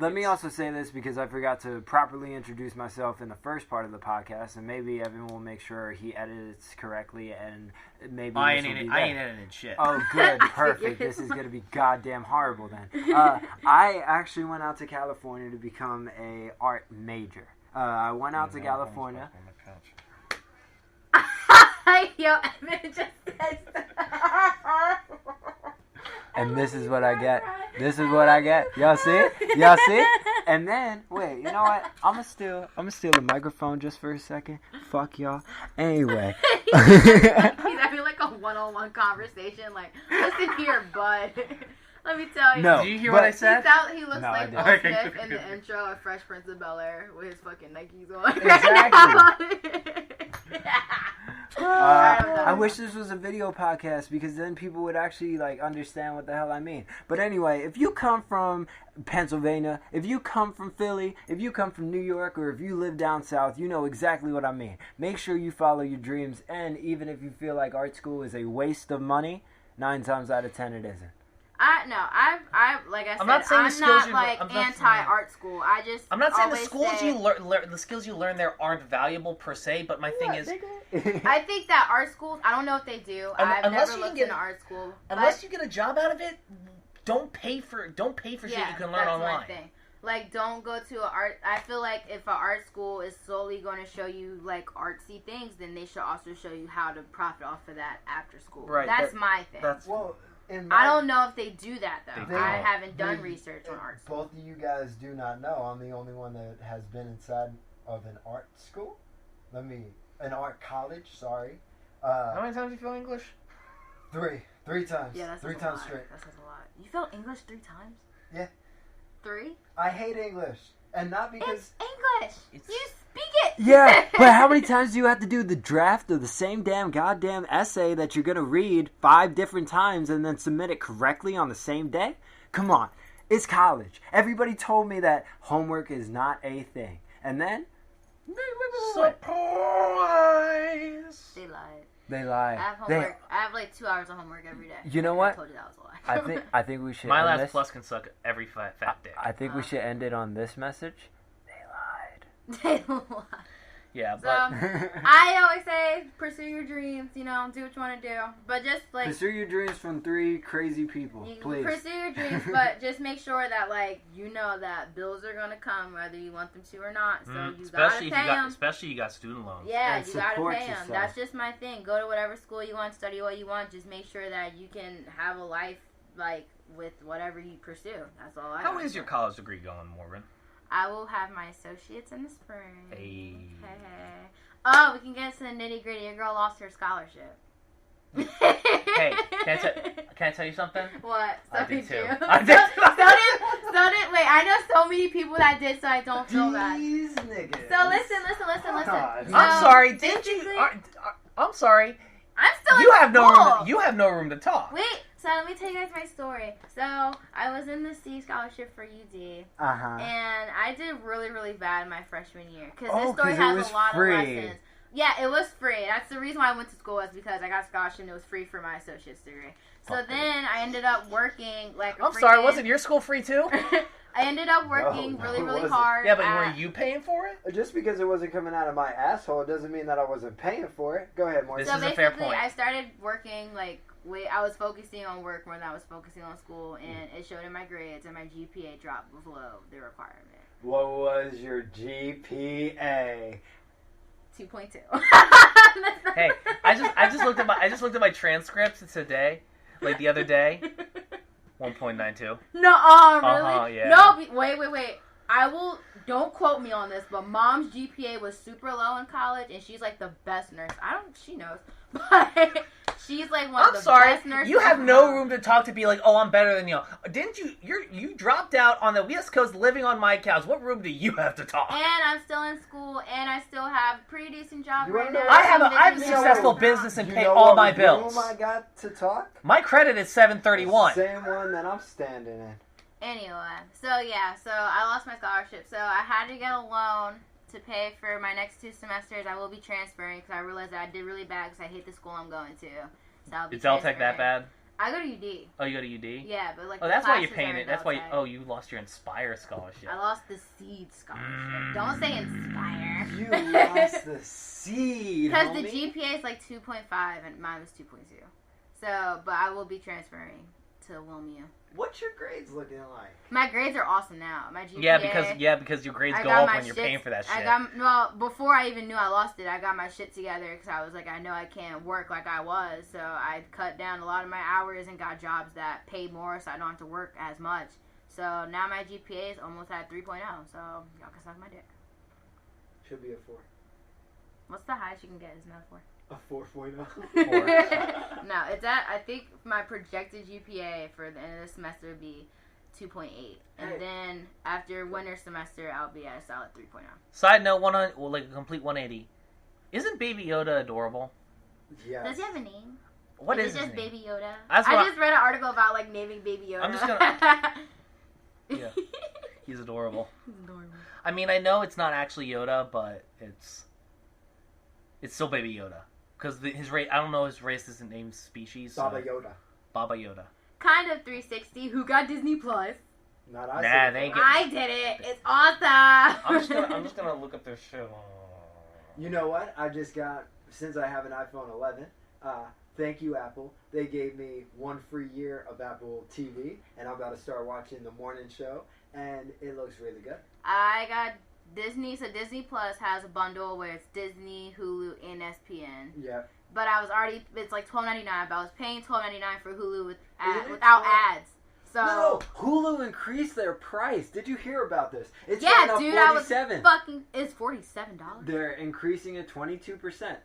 let me also say this because I forgot to properly introduce myself in the first part of the podcast, and maybe Evan will make sure he edits correctly, and maybe I ain't editing shit. Oh, good, perfect. This is gonna be goddamn horrible then. I actually went out to California to become a art major. I went out to California. Yo, Evan just said and this is what I get. This is what I get. Y'all see? Y'all see? And then, wait, you know what? I'm gonna steal the microphone just for a second. Fuck y'all. Anyway. He's having like a one-on-one conversation. Like, listen here, bud. Let me tell you. No. Do you hear what I said? He looks like Will Smith in the intro of Fresh Prince of Bel-Air with his fucking Nikes on. Exactly. I wish this was a video podcast because then people would actually like understand what the hell I mean. But anyway, if you come from Pennsylvania, if you come from Philly, if you come from New York, or if you live down south, you know exactly what I mean. Make sure you follow your dreams, and even if you feel like art school is a waste of money, 9 times out of 10 it isn't. I'm not anti-art school. I'm not saying the skills you learn there aren't valuable per se, but my thing is, I think that art schools, I don't know if they do. I've never looked into art school. Unless you get a job out of it, don't pay for shit you can learn online. My thing. Like, don't go to I feel like if an art school is solely going to show you like artsy things, then they should also show you how to profit off of that after school. Right. That's my thing. I don't know if they do that, though. I haven't done research on art school. Both of you guys do not know. I'm the only one that has been inside of an art school. An art college, sorry. How many times you feel English? 3 times. Yeah, that's 3 times straight. That says a lot. You felt English 3 times? Yeah. 3? I hate English. And not because... It's English! You speak it! Yeah, but how many times do you have to do the draft of the same goddamn essay that you're going to read 5 different times and then submit it correctly on the same day? Come on. It's college. Everybody told me that homework is not a thing. And then... Surprise! They lied. I have homework. I have like 2 hours of homework every day. You know what? I told you that was a lie. I think we should. My last plus can suck every fat day. I think we should end it on this message. They lied. Yeah, so, but I always say, pursue your dreams. Do what you want to do, but just like pursue your dreams from 3 crazy people, please. Pursue your dreams, but just make sure that that bills are gonna come whether you want them to or not. So you gotta pay them. Especially you got student loans. Yeah, you gotta pay them. That's just my thing. Go to whatever school you want, study what you want. Just make sure that you can have a life with whatever you pursue. That's all I. How is your college degree going, Morgan? I will have my associates in the spring. Hey. Oh, we can get into the nitty gritty. Your girl lost her scholarship. Hey, can I tell you something? What? So I did too. I did. So did. Wait, I know so many people that did, so I don't feel bad. These niggas. So listen. I'm sorry. Did you? I'm sorry. I'm still. You have no room. You have no room to talk. Wait. So let me tell you guys my story. So I was in the C scholarship for UD, and I did really, really bad in my freshman year because this story has a lot of lessons. Yeah, it was free. That's the reason why I went to school, was because I got a scholarship and it was free for my associate's degree. So then I ended up working like I'm sorry, wasn't your school free too? I ended up working really wasn't. hard. Yeah, but were you paying for it? Just because it wasn't coming out of my asshole doesn't mean that I wasn't paying for it. Go ahead, Morgan. This So is a fair basically, point. I started working I was focusing on work more than I was focusing on school, and it showed in my grades, and my GPA dropped below the requirement. What was your GPA? 2.2. Hey, I just looked at my transcripts today, like the other day. 1.92. No, really? Yeah. No, wait. Don't quote me on this, but Mom's GPA was super low in college, and she's like the best nurse. She knows, but she's like one of the best nurses. You have no room to talk to be like, oh, I'm better than you. Didn't you? You dropped out on the West Coast living on my couch. What room do you have to talk? And I'm still in school, and I still have a pretty decent job right now. I have a successful business and pay all my bills. Room I got to talk? My credit is 731. The same one that I'm standing in. Anyway, so I lost my scholarship, so I had to get a loan to pay for my next 2 semesters. I will be transferring because I realized that I did really bad because I hate the school I'm going to. So I'll be Is LTech that bad? I go to UD. Oh, you go to UD? Yeah, but like. Oh, that's why you're paying it. That's why. You lost your Inspire scholarship. I lost the Seed scholarship. Don't say Inspire. You lost the Seed. Because the GPA is like 2.5 and mine was 2.2. So, but I will be transferring to Wilmia. What's your grades looking like? My grades are awesome now. My GPA. Because your grades go up when you're paying for that shit. Before I even knew I lost it, I got my shit together because I was like, I know I can't work like I was, so I cut down a lot of my hours and got jobs that pay more, so I don't have to work as much. So now my GPA is almost at 3.0, so y'all can suck my dick. Should be a 4. What's the highest you can get? Isn't that a 4? A 4.0. No, it's at, I think my projected GPA for the end of the semester would be 2.8. And then after winter semester, I'll be at a solid 3.0. Side note, like a complete 180. Isn't Baby Yoda adorable? Yes. Does he have a name? What is it his just name? Baby Yoda? I just read an article about like naming Baby Yoda. I'm just gonna... Yeah. He's adorable. He's adorable. I mean, I know it's not actually Yoda, but it's still Baby Yoda. Because his race, I don't know his race isn't named species. So. Baba Yoda. Baba Yoda. Kind of 360. Who got Disney Plus? Not I. Nah, they ain't I did it. It's awesome. I'm just gonna look up their show. You know what? I just got, since I have an iPhone 11, thank you, Apple. They gave me 1 free year of Apple TV, and I'm about to start watching the morning show, and it looks really good. I got Disney, so Disney Plus has a bundle where it's Disney, Hulu, and ESPN. Yeah. But it's like $12.99, but I was paying $12.99 for Hulu without ads. So No, Hulu increased their price. Did you hear about this? It's yeah, going dude, up I was 47. it's $47. They're increasing it 22%.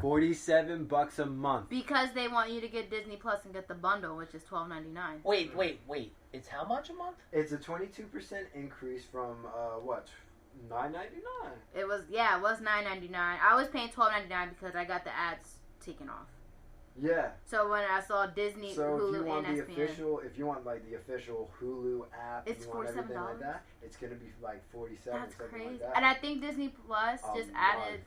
$47 a month. Because they want you to get Disney Plus and get the bundle, which is $12.99. Wait. It's how much a month? It's a 22% increase from what? $9.99. It was $9.99. I was paying $12.99 because I got the ads taken off. Yeah. So when I saw Disney, So Hulu, if you want and the ESPN, if you want like the official Hulu app, it's you want everything $47. like that, it's gonna be like 47. That's something crazy. Like that. And I think Disney Plus A just month. added.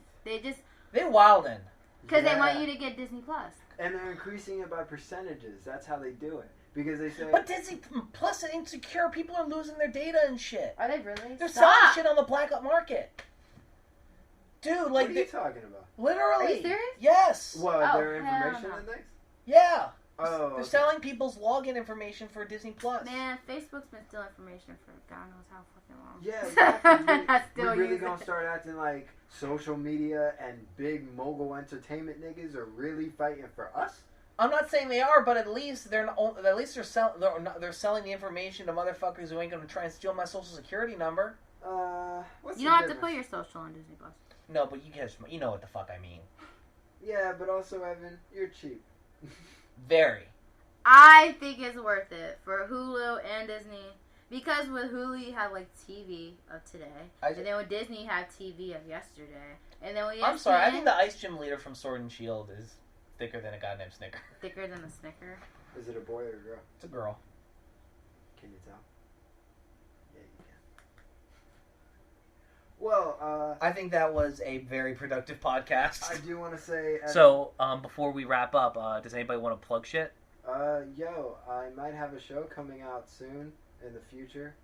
They're wildin'. Because they Yeah. want you to get Disney Plus. And they're increasing it by percentages. That's how they do it. Because they say. But Disney Plus and Insecure, people are losing their data and shit. Are they really? They're selling shit on the black market. Dude, like what are you talking about? Literally. Are you serious? Yes. What, Oh, their hell information no. index? Yeah. Oh. They're selling people's login information for Disney Plus. Man, Facebook's been stealing information for God knows how fucking long. Yeah, exactly. I still we really use gonna it. start acting like social media and big mogul entertainment niggas are really fighting for us? I'm not saying they are, but at least they're selling the information to motherfuckers who ain't gonna try and steal my social security number. What's You the don't have to difference? put your social on Disney Plus. No, but you know what the fuck I mean. Yeah, but also, Evan, you're cheap. Very. I think it's worth it for Hulu and Disney. Because with Hulu, you have like TV of today. And then with Disney, you have TV of yesterday. And then with ESPN, I'm sorry, I think the ice gym leader from Sword and Shield is thicker than a goddamn Snicker. thicker than a Snicker. Is it a boy or a girl? It's a girl. Can you tell? Yeah, you can. Well, I think that was a very productive podcast. I do want to say... So, before we wrap up, does anybody want to plug shit? I might have a show coming out soon in the future.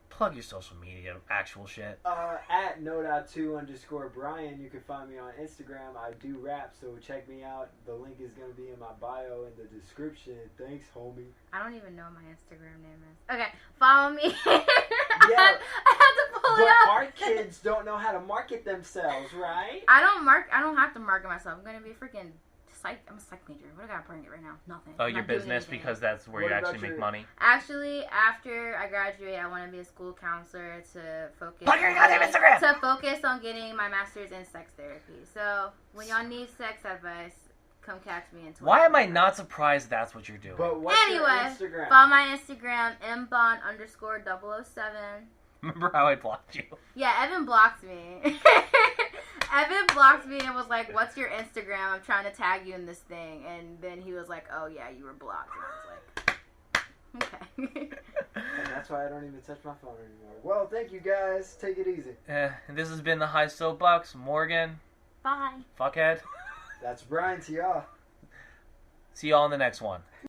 Plug your social media, actual shit. At no.2_Brian. You can find me on Instagram. I do rap, so check me out. The link is going to be in my bio in the description. Thanks, homie. I don't even know what my Instagram name is. Okay, follow me. Yeah, I had to pull it up. But our kids don't know how to market themselves, right? I don't have to market myself. I'm gonna be freaking psych. I'm a psych major. What do I got bring it right now? Nothing. Oh, your business, because that's where you actually make money. Actually, after I graduate, I want to be a school counselor to focus. Plug your goddamn Instagram. To focus on getting my master's in sex therapy. So when y'all need sex advice, come catch me in 20. Why am I not surprised that's what you're doing? But what's your Instagram? Follow my Instagram, mbond_007. Remember how I blocked you? Yeah, Evan blocked me. Evan blocked me and was like, "What's your Instagram? I'm trying to tag you in this thing." And then he was like, "Oh yeah, you were blocked." And I was like, "Okay." And that's why I don't even touch my phone anymore. Well, thank you guys. Take it easy. This has been the HI Soapbox. Morgan. Bye. Fuckhead. That's Brian to y'all. See y'all in the next one.